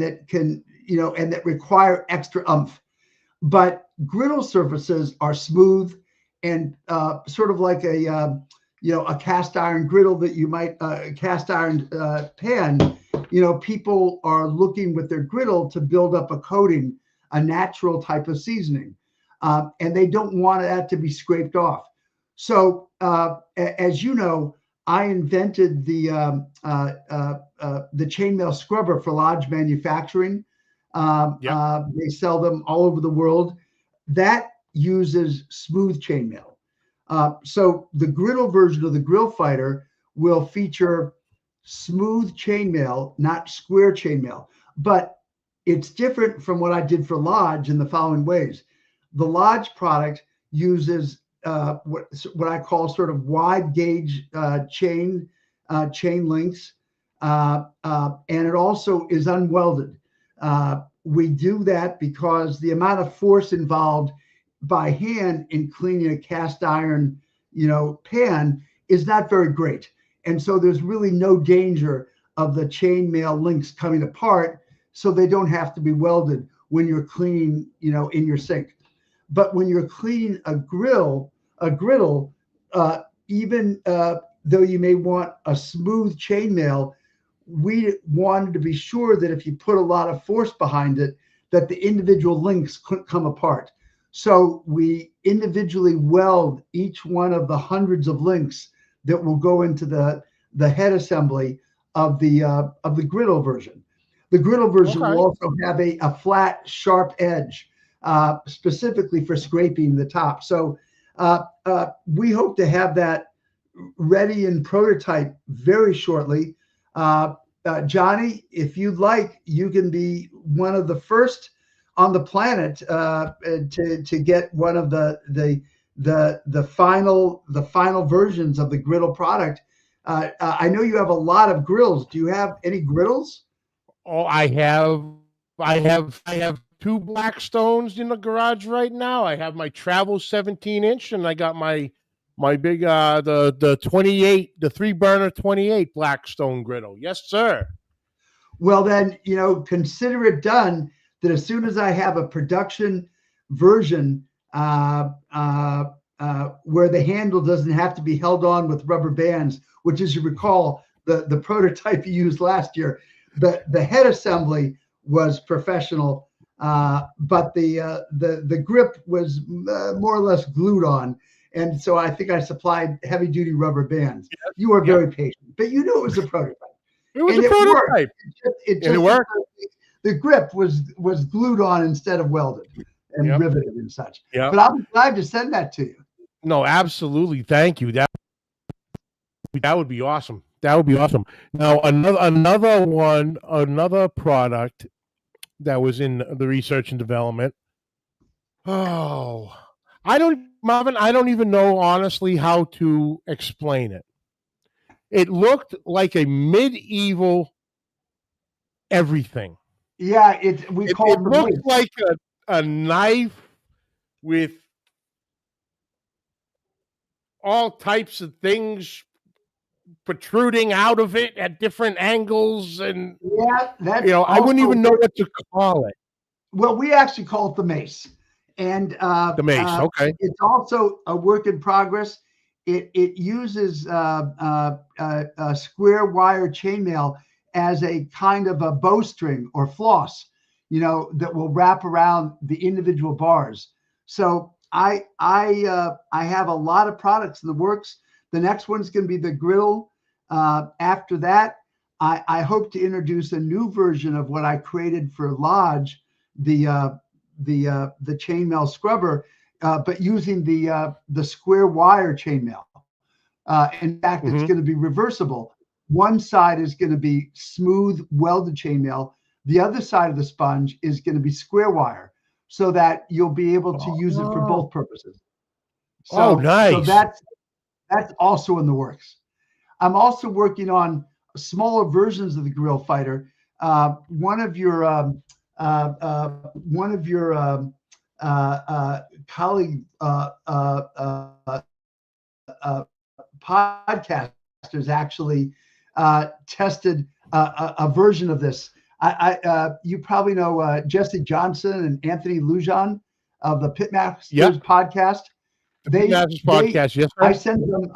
that can and that require extra oomph. But griddle surfaces are smooth and sort of like a cast iron griddle that you might cast iron pan. People are looking with their griddle to build up a coating, a natural type of seasoning. And they don't want that to be scraped off. So, as you know, I invented the chainmail scrubber for Lodge Manufacturing. They sell them all over the world. That uses smooth chainmail. So the griddle version of the GrillFighter will feature smooth chainmail, not square chainmail. But it's different from what I did for Lodge in the following ways. The Lodge product uses what I call sort of wide gauge chain links, and it also is unwelded. We do that because the amount of force involved by hand in cleaning a cast iron, pan is not very great, and so there's really no danger of the chainmail links coming apart, so they don't have to be welded when you're cleaning, in your sink. But when you're cleaning a griddle, even though you may want a smooth chainmail, we wanted to be sure that if you put a lot of force behind it, that the individual links couldn't come apart. So we individually weld each one of the hundreds of links that will go into the head assembly of the griddle version. The griddle version will also have a flat, sharp edge, specifically for scraping the top. So we hope to have that ready in prototype very shortly. Johnny, if you'd like, you can be one of the first on the planet to get one of the final versions of the griddle product. I know you have a lot of grills. Do you have any griddles? Oh, I have two Blackstones in the garage right now. I have my Travel 17-inch, and I got my big the 28, the 3-burner 28 Blackstone griddle. Yes, sir. Well, then, consider it done. that as soon as I have a production version where the handle doesn't have to be held on with rubber bands, which, as you recall, the prototype you used last year, the head assembly was professional, but the grip was more or less glued on. And so I think I supplied heavy duty rubber bands. You were very patient, but you knew it was a prototype. It was a prototype. It worked. The grip was glued on instead of welded and riveted and such. But I'll be glad to send that to you. No, absolutely. Thank you. That would be awesome. That would be awesome. Now, another product that was in the research and development. Oh, Marvin, I don't even know honestly how to explain it. It looked like a medieval everything. Yeah, it looked like a knife with all types of things protruding out of it at different angles, and I wouldn't even know what to call it. Well, we actually call it the mace, and the mace. Okay, it's also a work in progress. It uses a square wire chainmail as a kind of a bowstring or floss, that will wrap around the individual bars. So I have a lot of products in the works. The next one's going to be the grill. After that, I hope to introduce a new version of what I created for Lodge, the chainmail scrubber, but using the square wire chainmail. In fact, it's going to be reversible. One side is going to be smooth welded chainmail. The other side of the sponge is going to be square wire, so that you'll be able to use it for both purposes. So, nice. So that's also in the works. I'm also working on smaller versions of the GrillFighter. One of your colleague podcasters actually tested a version of this. You probably know Jesse Johnson and Anthony Lujan of the Pitmasters podcast. Podcast, yes, sir. I sent them.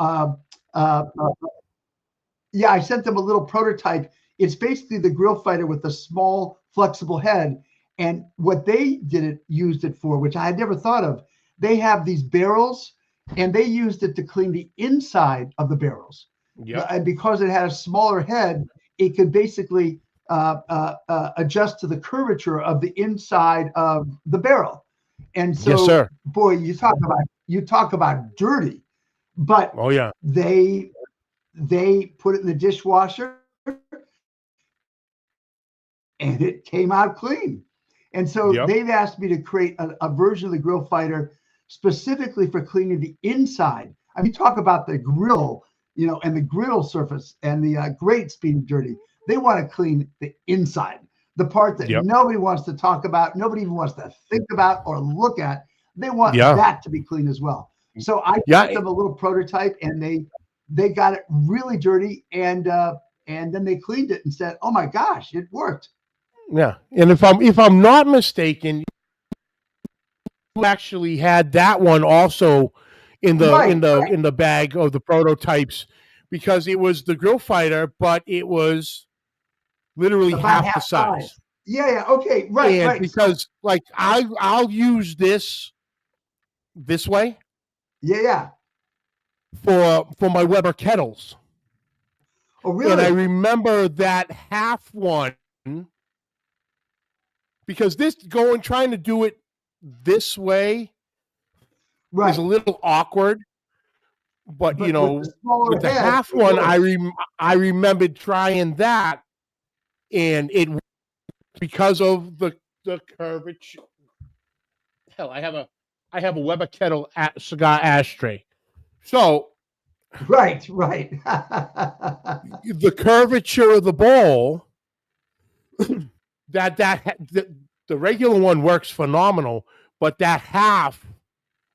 I sent them a little prototype. It's basically the GrillFighter with a small, flexible head. And what they used it for, which I had never thought of, they have these barrels, and they used it to clean the inside of the barrels. Yeah. And because it had a smaller head, it could basically adjust to the curvature of the inside of the barrel. And so, yes, sir. Boy, you talk about dirty, but they put it in the dishwasher and it came out clean. And so they've asked me to create a version of the GrillFighter specifically for cleaning the inside. I mean, talk about the grill, and the griddle surface and the grates being dirty. They want to clean the inside, the part that nobody wants to talk about, nobody even wants to think about or look at. They want that to be clean as well. So I sent them a little prototype, and they got it really dirty, and then they cleaned it and said, "Oh my gosh, it worked." Yeah, and if I'm not mistaken, you actually had that one also in the bag of the prototypes, because it was the GrillFighter, but it was literally half the size. Yeah. Okay. Right. And because I'll use this way. Yeah. For my Weber kettles. Oh, really? And I remember that half one, because trying to do it this way is a little awkward. But with the half one, I remembered trying that, and it, because of the curvature. Hell, I have a Weber kettle cigar ashtray. So, right. The curvature of the bowl, the regular one works phenomenal, but that half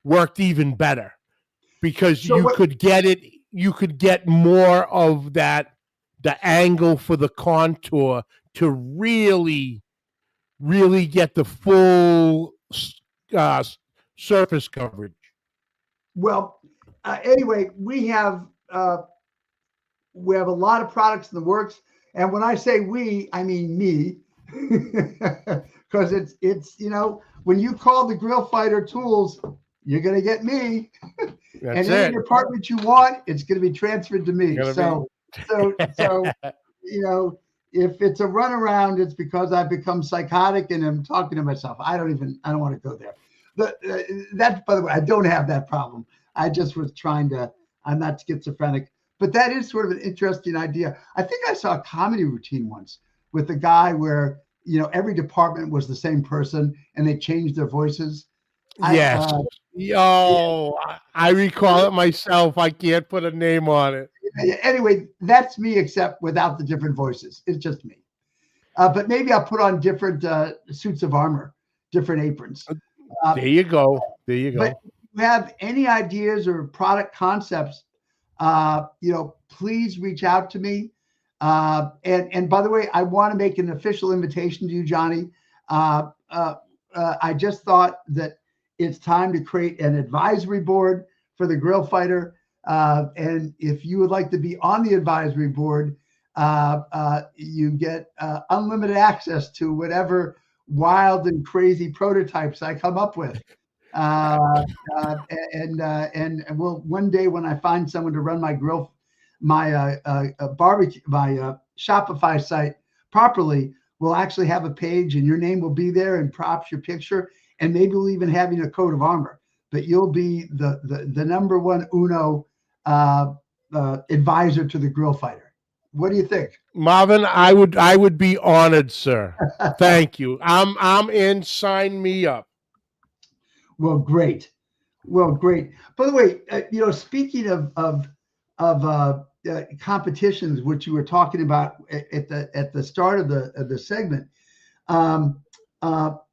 worked even better, because you could get more of the angle for the contour to really really get the full surface coverage. Well, anyway, we have a lot of products in the works, and when I say we, I mean me, because it's when you call the GrillFighter Tools, you're gonna get me. That's and any department you want, it's going to be transferred to me. So if it's a runaround, it's because I've become psychotic and I'm talking to myself. I don't want to go there. That, by the way, I don't have that problem. I just was I'm not schizophrenic, but that is sort of an interesting idea. I think I saw a comedy routine once with a guy where, every department was the same person and they changed their voices. Yes. I recall it myself. I can't put a name on it. Anyway, that's me, except without the different voices. It's just me. But maybe I'll put on different suits of armor, different aprons. There you go. But if you have any ideas or product concepts, please reach out to me. And by the way, I want to make an official invitation to you, Johnny. I just thought that it's time to create an advisory board for the GrillFighter. And if you would like to be on the advisory board, you get unlimited access to whatever wild and crazy prototypes I come up with. And we'll one day when I find someone to run my barbecue, my Shopify site properly, we'll actually have a page and your name will be there and props, your picture. And maybe we'll even have you in a coat of armor, but you'll be the number one uno advisor to the GrillFighter. What do you think, Marvin? I would be honored, sir. Thank you. I'm in. Sign me up. Well, great. By the way, speaking of competitions, which you were talking about at the start of the segment,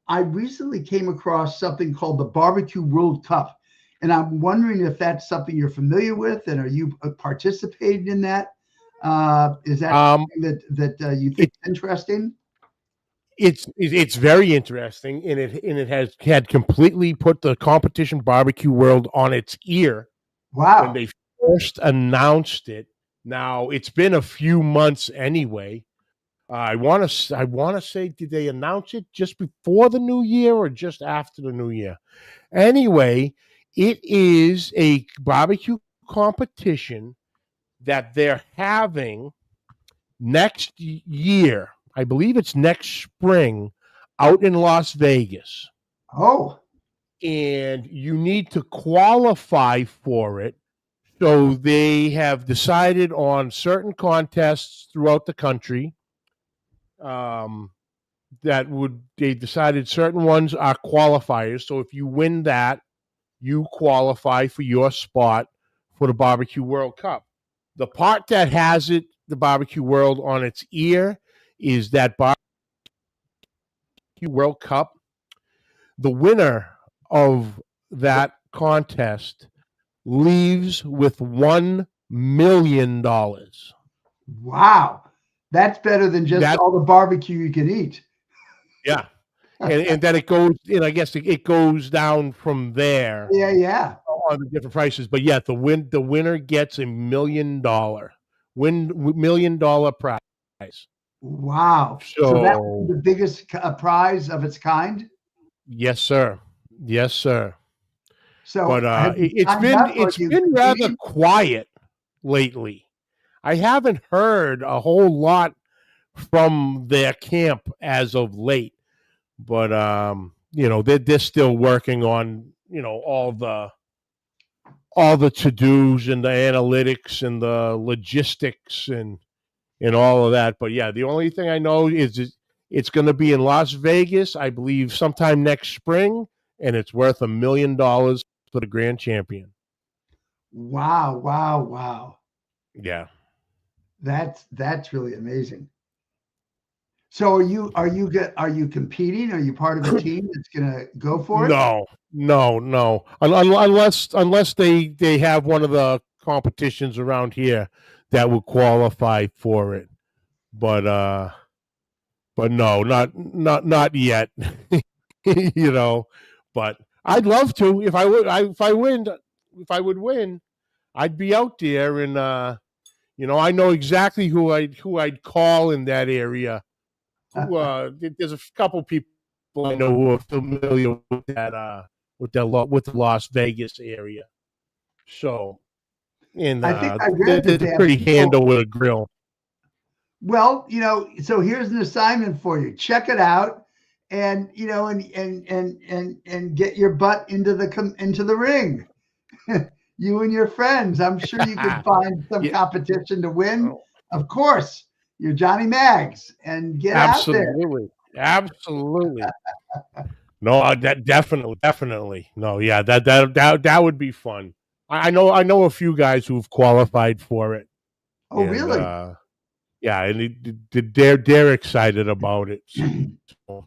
I recently came across something called the Barbecue World Cup, and I'm wondering if that's something you're familiar with, and are you participating in that? Is that something that you think is interesting? It's very interesting, and it has had completely put the competition barbecue world on its ear. Wow! When they first announced it. Now it's been a few months anyway. I want to say, did they announce it just before the new year or just after the new year? Anyway, it is a barbecue competition that they're having next year. I believe it's next spring out in Las Vegas. Oh. And you need to qualify for it. So they have decided on certain contests throughout the country. They decided certain ones are qualifiers. So if you win that, you qualify for your spot for the Barbecue World Cup. The part that has the Barbecue World on its ear is that Barbecue World Cup. The winner of that contest leaves with $1 million. Wow. That's better than just all the barbecue you can eat. Yeah. and then it goes, I guess it goes down from there. Yeah. On the different prices. But yeah, the winner gets $1 million. $1 million prize. Wow. So that was the biggest prize of its kind? Yes, sir. So, but it's been rather quiet lately. I haven't heard a whole lot from their camp as of late, but they're still working on all the to-dos and the analytics and the logistics and all of that. But yeah, the only thing I know is it's going to be in Las Vegas, I believe, sometime next spring, and it's worth $1 million for the grand champion. Wow. Yeah. That's really amazing. So are you competing? Are you part of a team that's going to go for it? No. Unless they have one of the competitions around here that would qualify for it. But but no, not yet. But I'd love to if I would. If I would win, I'd be out there, and I know exactly who I'd call in that area. There's a couple people I know who are familiar with that with the Las Vegas area. So, and I think I read that they they're have pretty people. handle with a grill. Well, so here's an assignment for you. Check it out, and and get your butt into the ring. You and your friends. I'm sure you can find some Yeah. competition to win. Oh, Of course, you're Johnny Mags, and get out there. absolutely. No, that definitely. No, yeah, that would be fun. I know a few guys who've qualified for it, Oh, and really? yeah, and they're excited about it. So I'm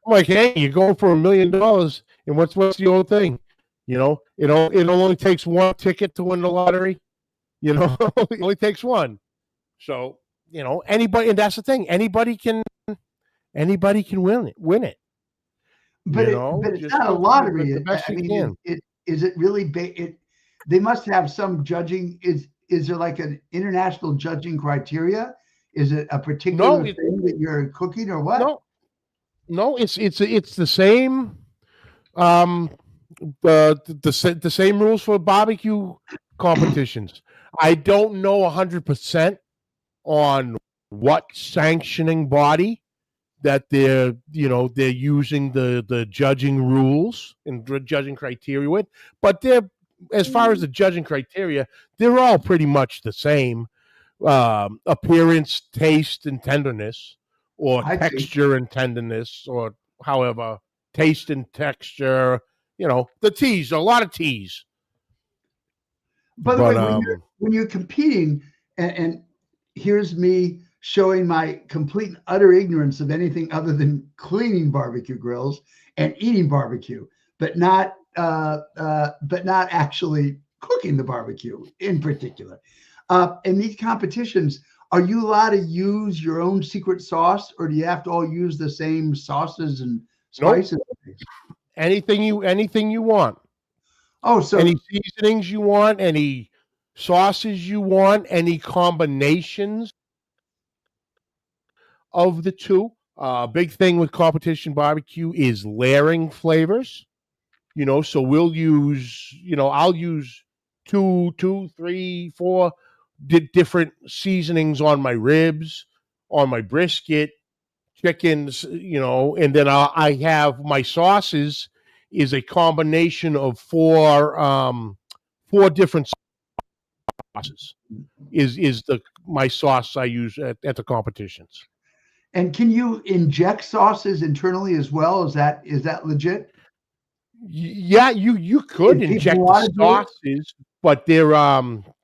like, hey, you're going for $1 million, and what's the old thing? It only takes one ticket to win the lottery. It only takes one. So anybody, and that's the thing, anybody can win it. But it's Just not a do lottery. the best I you mean, can. is it really? They must have some judging. Is there like an international judging criteria? Is it a particular No, thing that you're cooking or what? no, it's the same. The same rules for barbecue competitions. I don't know 100% on what sanctioning body that they're using the judging rules and judging criteria with, but they're, as far as the judging criteria, they're all pretty much the same. Appearance, taste, and tenderness, or I see. texture and tenderness, or however, taste and texture. The T's, a lot of T's. By the But way, when you're competing, and here's me showing my complete and utter ignorance of anything other than cleaning barbecue grills and eating barbecue, but not actually cooking the barbecue in particular. In these competitions, are you allowed to use your own secret sauce, or do you have to all use the same sauces and nope, spices? anything you want. Oh, so Any seasonings you want, any sauces you want, any combinations of the two. Big thing with competition barbecue is layering flavors. So we'll use, I'll use two, three, four different seasonings on my ribs, on my brisket, chickens, and then I have my sauces is a combination of four different sauces. Is my sauce I use at the competitions. and can you inject sauces internally as well? Is that legit? Yeah, you could If people inject the want to do it, sauces, but they're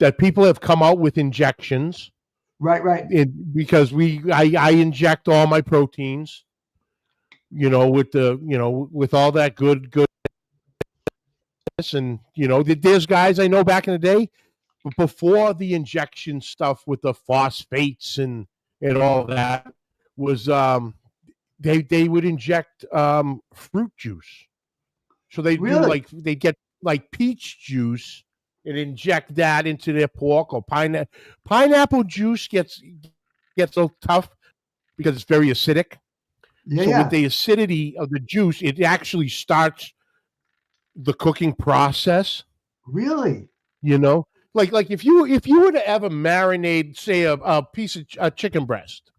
that people have come out with injections. right. Because I inject all my proteins, with all that good, and there's guys I know back in the day before the injection stuff with the phosphates and all that was they would inject fruit juice. So they do Really? they get like peach juice and inject that into their pork, or pineapple juice gets a little tough because it's very acidic. So with Yeah. the acidity of the juice, it actually starts the cooking process. Really? Like if you were to ever marinate, say, a piece of a chicken breast,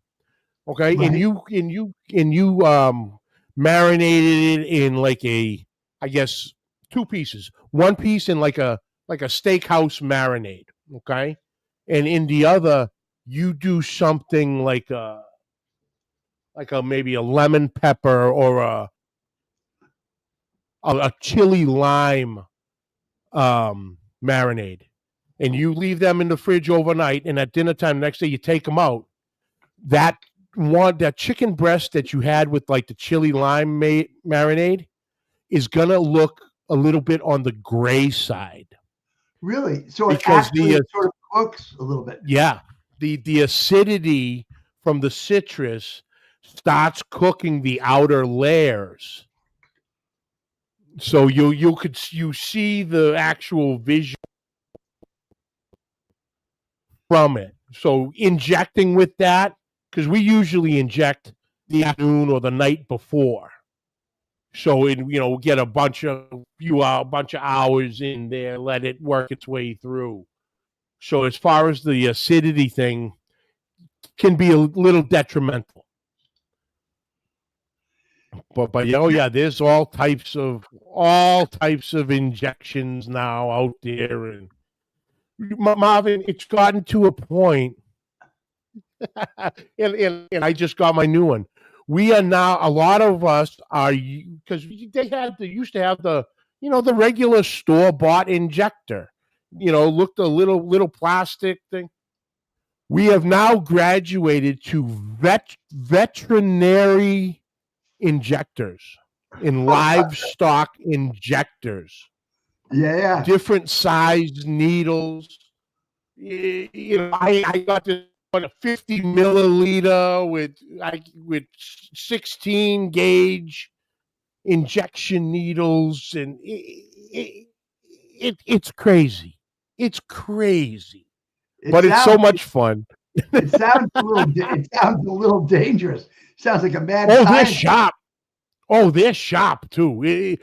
okay, and Right. you marinated it in like I guess two pieces, one piece in like a steakhouse marinade, okay, and in the other you do something like a maybe a lemon pepper or a chili lime marinade, and you leave them in the fridge overnight, and at dinner time the next day you take them out. That chicken breast that you had with like the chili lime marinade is gonna look a little bit on the gray side. Really? So it Because actually sort of cooks a little bit. the acidity from the citrus starts cooking the outer layers. So you see the actual vision from it. So injecting with that, because we usually inject the afternoon or the night before. So get a bunch of hours in there, let it work its way through. So as far as the acidity thing, can be a little detrimental. But there's all types of injections now out there, and Marvin, it's gotten to a point, and I just got my new one. We are now, a lot of us are, because they used to have the regular store bought injector, looked a little plastic thing. We have now graduated to veterinary injectors and livestock injectors. Yeah. Different size needles. I got this on a 50 milliliter with 16 gauge injection needles, and it's crazy. It's crazy, but it's so much fun. It sounds a little dangerous. Sounds like a mad scientist. They're sharp too.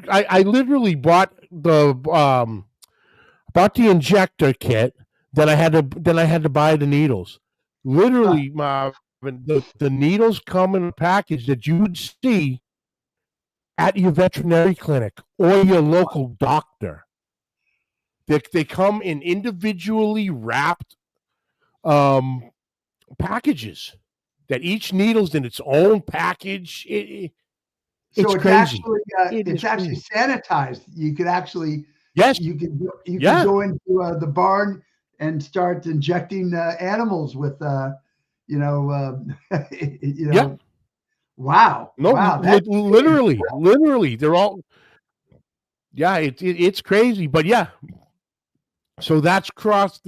I literally bought the injector kit. Then I had to buy the needles. Literally, Marvin, the needles come in a package that you would see at your veterinary clinic or your local doctor. They come in individually wrapped packages. That each needle's in its own package. It's crazy. It's actually sanitized. You could actually you could go into the barn and start injecting animals with Wow. No, wow, literally, they're all. Yeah, it's crazy, but yeah. So that's crossed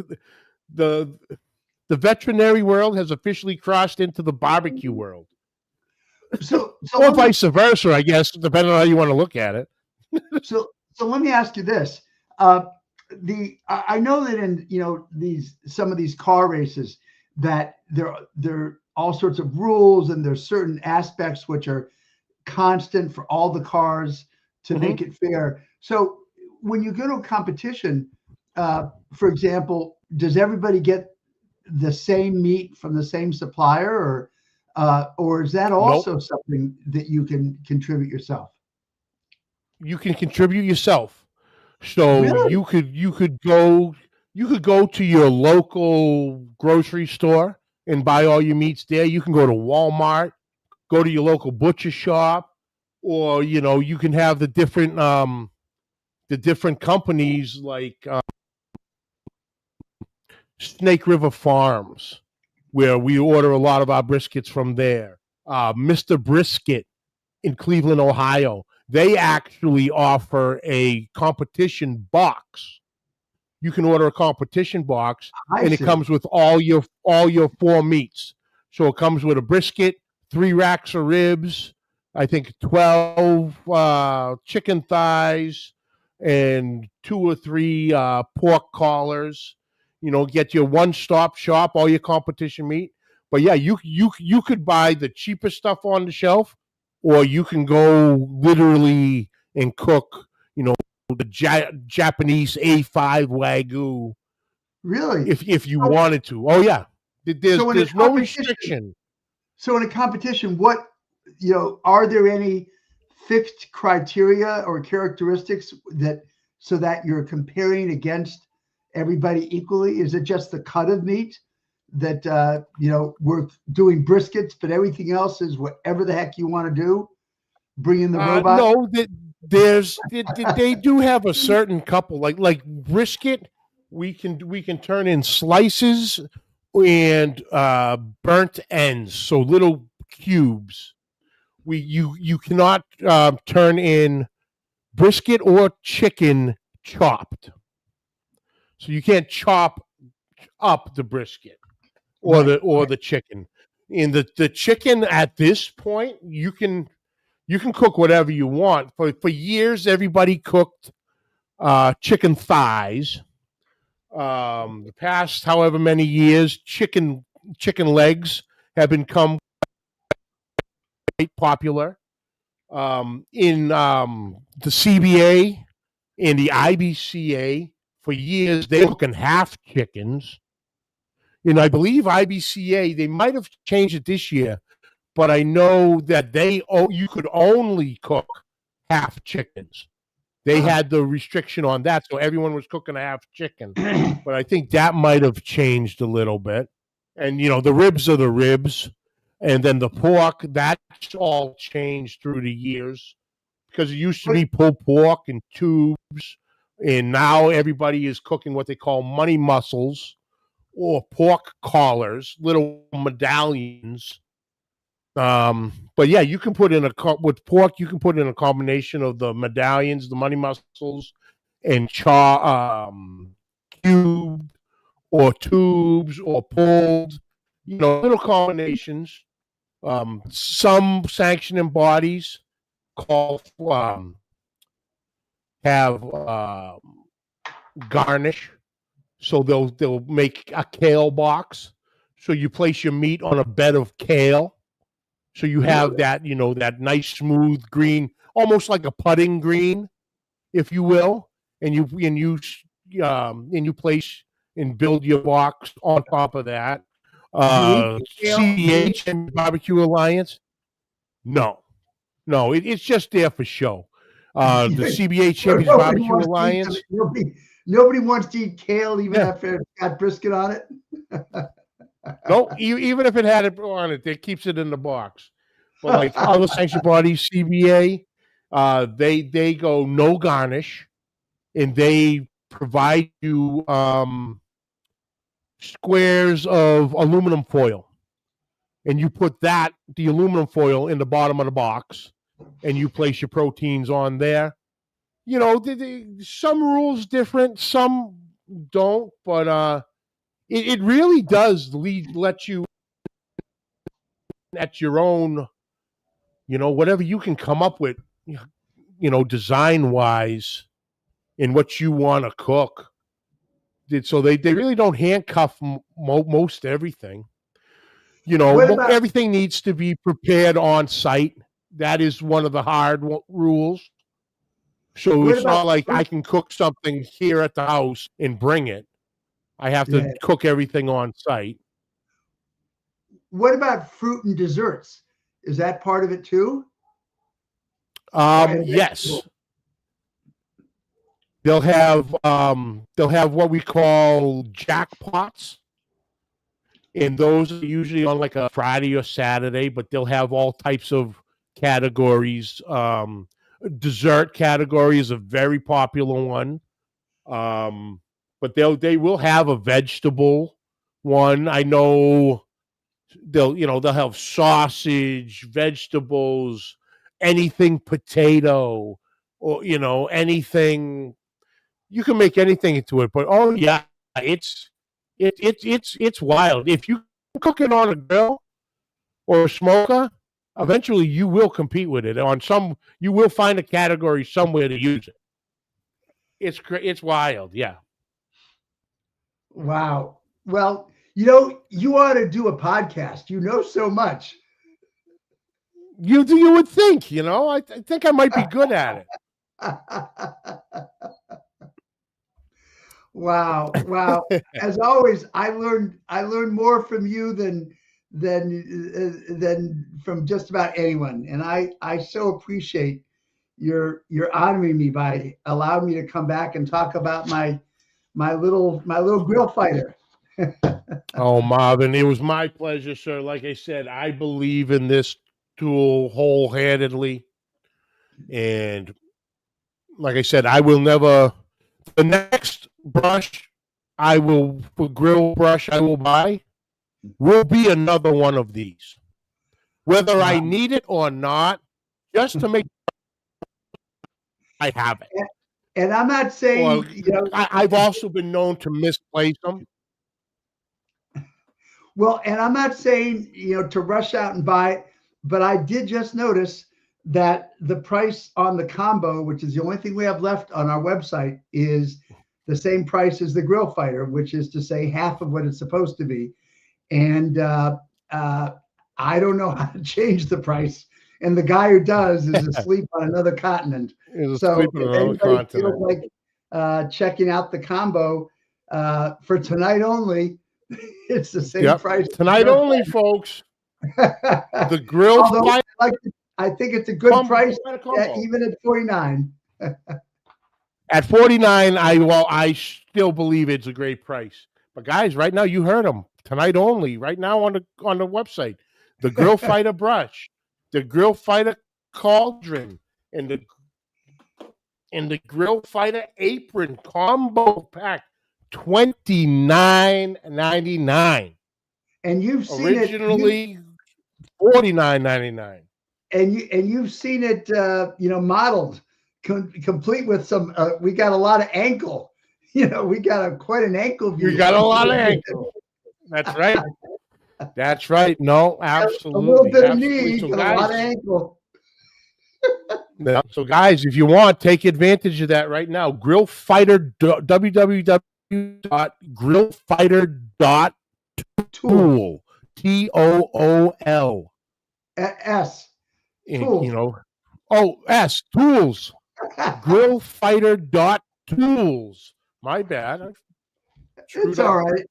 the veterinary world has officially crossed into the barbecue world. So or vice versa, I guess, depending on how you want to look at it. So let me ask you this: I know that in some of these car races that there are all sorts of rules, and there's certain aspects which are constant for all the cars to make it fair. So when you go to a competition, for example, does everybody get the same meat from the same supplier, or is that also something that you can contribute yourself? You can contribute yourself. So really? you could go to your local grocery store and buy all your meats there. You can go to Walmart, go to your local butcher shop, or you can have the different companies like Snake River Farms, where we order a lot of our briskets from there. Mr. Brisket in Cleveland, Ohio. They actually offer a competition box. You can order a competition box, and it comes with all your 4 meats. So it comes with a brisket, 3 racks of ribs, I think 12 chicken thighs, and 2 or 3 pork collars. Get your one-stop shop, all your competition meat. But yeah, you could buy the cheapest stuff on the shelf, or you can go literally and cook, the Japanese A5 Wagyu. Really? If you wanted to. Oh yeah. There's no restriction. So in a competition, are there any fixed criteria or characteristics so that you're comparing against everybody equally? Is it just the cut of meat that we're doing briskets, but everything else is whatever the heck you want to do? Bring in the robot? No, they do have a certain couple like brisket. We can turn in slices and burnt ends, so little cubes. You cannot turn in brisket or chicken chopped. So you can't chop up the brisket or the chicken. In the chicken at this point, you can cook whatever you want. For years, everybody cooked chicken thighs. The past however many years, chicken legs have become quite popular. In the CBA and the IBCA, for years they were cooking half chickens. And I believe IBCA, they might have changed it this year, but I know that you could only cook half chickens. They had the restriction on that, so everyone was cooking a half chicken. But I think that might have changed a little bit. And the ribs are the ribs, and then the pork, that's all changed through the years, because it used to be pulled pork in tubes, and now everybody is cooking what they call money muscles or pork collars, little medallions. But yeah, you can put in with pork. You can put in a combination of the medallions, the money muscles, and cubed or tubes or pulled. Little combinations. Some sanctioning bodies have garnish, so they'll make a kale box. So you place your meat on a bed of kale. So you have that, that nice smooth green, almost like a putting green, if you will, and you place and build your box on top of that. CBH and Barbecue Alliance, no, it's just there for show. The CBH Champions Barbecue Alliance. Nobody wants to eat kale even after it's got brisket on it. No, even if it had it on it, it keeps it in the box. But like other sanctioned bodies, CBA, they go no garnish, and they provide you squares of aluminum foil, and you put the aluminum foil in the bottom of the box, and you place your proteins on there. Some rules different, some don't, but it really does let you at your own, whatever you can come up with, design wise, in what you want to cook. So they really don't handcuff most everything. Everything needs to be prepared on site. That is one of the hard rules. So it's not like I can cook something here at the house and bring it. I have to cook everything on site. What about fruit and desserts? Is that part of it too? Yes. They'll have what we call jackpots, and those are usually on like a Friday or Saturday, but they'll have all types of categories. Dessert category is a very popular one. But they will have a vegetable one. I know they'll have sausage, vegetables, anything potato, or anything. You can make anything into it. But it's wild. If you cook it on a grill or a smoker, eventually you will compete with it. You will find a category somewhere to use it. It's wild, yeah. Wow. Well, you ought to do a podcast. You know so much. You would think, I think I might be good at it. Wow. As always, I learned more from you than from just about anyone. And I so appreciate your honoring me by allowing me to come back and talk about my little GrillFighter. Oh, Marvin, it was my pleasure, sir. Like I said, I believe in this tool wholeheartedly. And like I said, I will never, the next grill brush I will buy will be another one of these. Whether I need it or not, just to make I have it. And I'm not saying, I've also been known to misplace them. Well, and I'm not saying, to rush out and buy it, but I did just notice that the price on the combo, which is the only thing we have left on our website, is the same price as the GrillFighter, which is to say half of what it's supposed to be. And I don't know how to change the price. And the guy who does is asleep on another continent. So if anybody feels like checking out the combo for tonight only, it's the same price. Tonight only, folks. The GrillFighter. I think it's a good price, even at $49. At $49, I still believe it's a great price. But guys, right now you heard them. Tonight only. Right now on the website, the GrillFighter brush, the GrillFighter cauldron, and the GrillFighter apron combo pack, $29.99. And you've seen originally $49.99. And you've seen it, modeled, complete with some. We got a lot of ankle. We got quite an ankle view. You got a lot of ankle. That's right. That's right. No, absolutely. A little bit of knee, but a lot of ankle. So, guys, if you want, take advantage of that right now. GrillFighter, www.grillfighter.tool. TOOL. S. S. Tools. GrillFighter.tools. My bad. It's all right.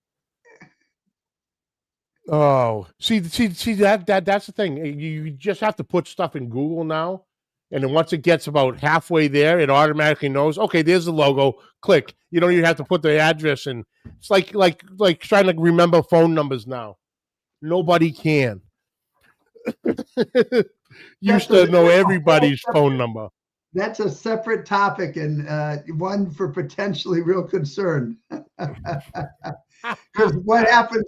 Oh, see that's the thing. You just have to put stuff in Google now, and then once it gets about halfway there, it automatically knows. Okay, there's the logo. Click. You don't even have to put the address in. It's like trying to remember phone numbers now. Nobody can. Used to know everybody's phone number. That's a separate topic and one for potentially real concern. Because what happens,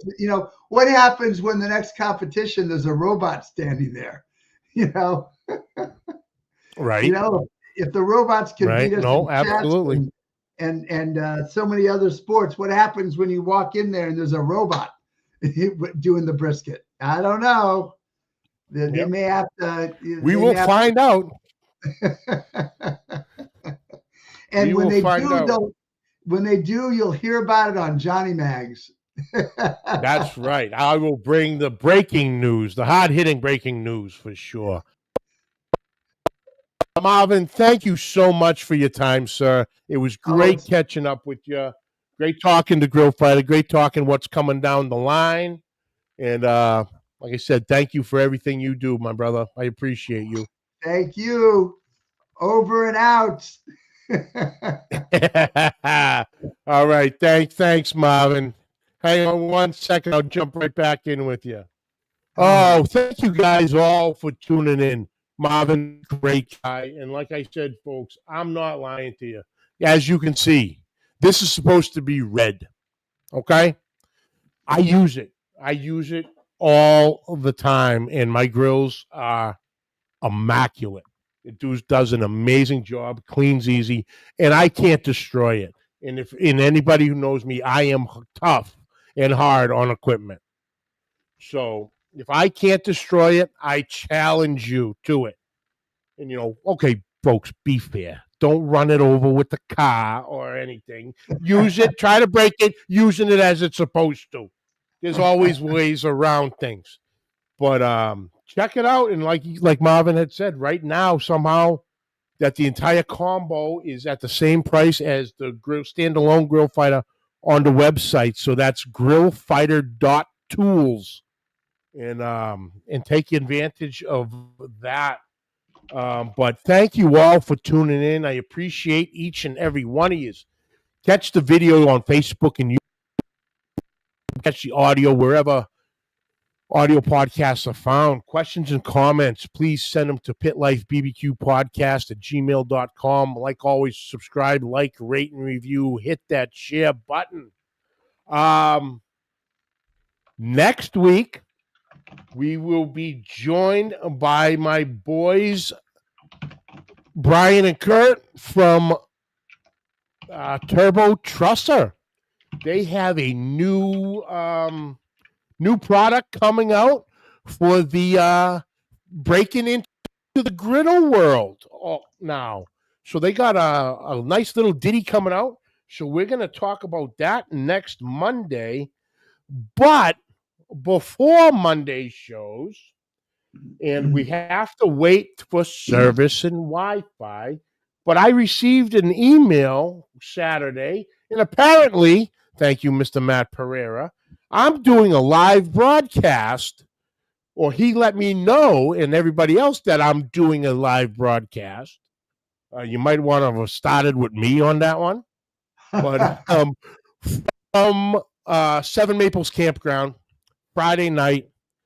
what happens when the next competition there's a robot standing there, Right. If the robots can beat us in absolutely. Chess and so many other sports, what happens when you walk in there and there's a robot doing the brisket? I don't know. They may have to. We will find out. And when they do, you'll hear about it on Johnny Mags. That's right. I will bring the breaking news, the hard-hitting breaking news for sure. Marvin, thank you so much for your time, sir. It was great catching up with you. Great talking to GrillFighter. Great talking what's coming down the line. And like I said, thank you for everything you do, my brother. I appreciate you. Thank you. Over and out. All right. Thanks, Marvin. Hang on 1 second. I'll jump right back in with you. Oh, thank you guys all for tuning in. Marvin, great guy. And like I said, folks, I'm not lying to you. As you can see, this is supposed to be red. Okay? I use it. All the time, and my grills are immaculate. It does an amazing job, cleans easy, and I can't destroy it. And anybody who knows me, I am tough and hard on equipment. So if I can't destroy it, I challenge you to it. And okay, folks, be fair. Don't run it over with the car or anything. Use it, try to break it, using it as it's supposed to. There's always ways around things. But check it out. And like Marvin had said, right now, somehow, that the entire combo is at the same price as the standalone GrillFighter on the website. So that's grillfighter.tools. And take advantage of that. But thank you all for tuning in. I appreciate each and every one of you. Catch the video on Facebook and YouTube. Catch the audio wherever audio podcasts are found. Questions and comments, please send them to pitlifebbqpodcast@gmail.com. Like always, subscribe, like, rate, and review. Hit that share button. Next week, we will be joined by my boys, Brian and Kurt from Turbo Trusser. They have a new new product coming out for the breaking into the griddle world now. So they got a nice little ditty coming out. So we're going to talk about that next Monday. But before Monday's shows, and we have to wait for service and Wi-Fi, but I received an email Saturday, and apparently, thank you, Mr. Matt Pereira, I'm doing a live broadcast, or he let me know and everybody else that I'm doing a live broadcast. You might want to have started with me on that one. But from Seven Maples Campground,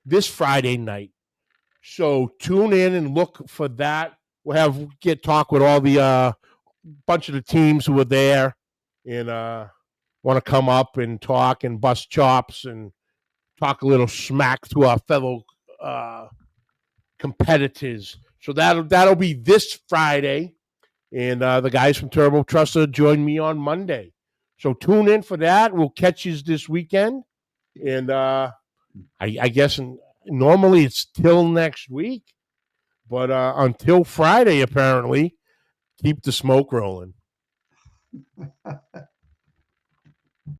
this Friday night. So tune in and look for that. We'll get talk with all the bunch of the teams who are there and want to come up and talk and bust chops and talk a little smack to our fellow competitors. So that'll be this Friday, and the guys from Turbo Truster join me on Monday. So tune in for that. We'll catch you this weekend, and I guess normally it's till next week, but until Friday, apparently, keep the smoke rolling.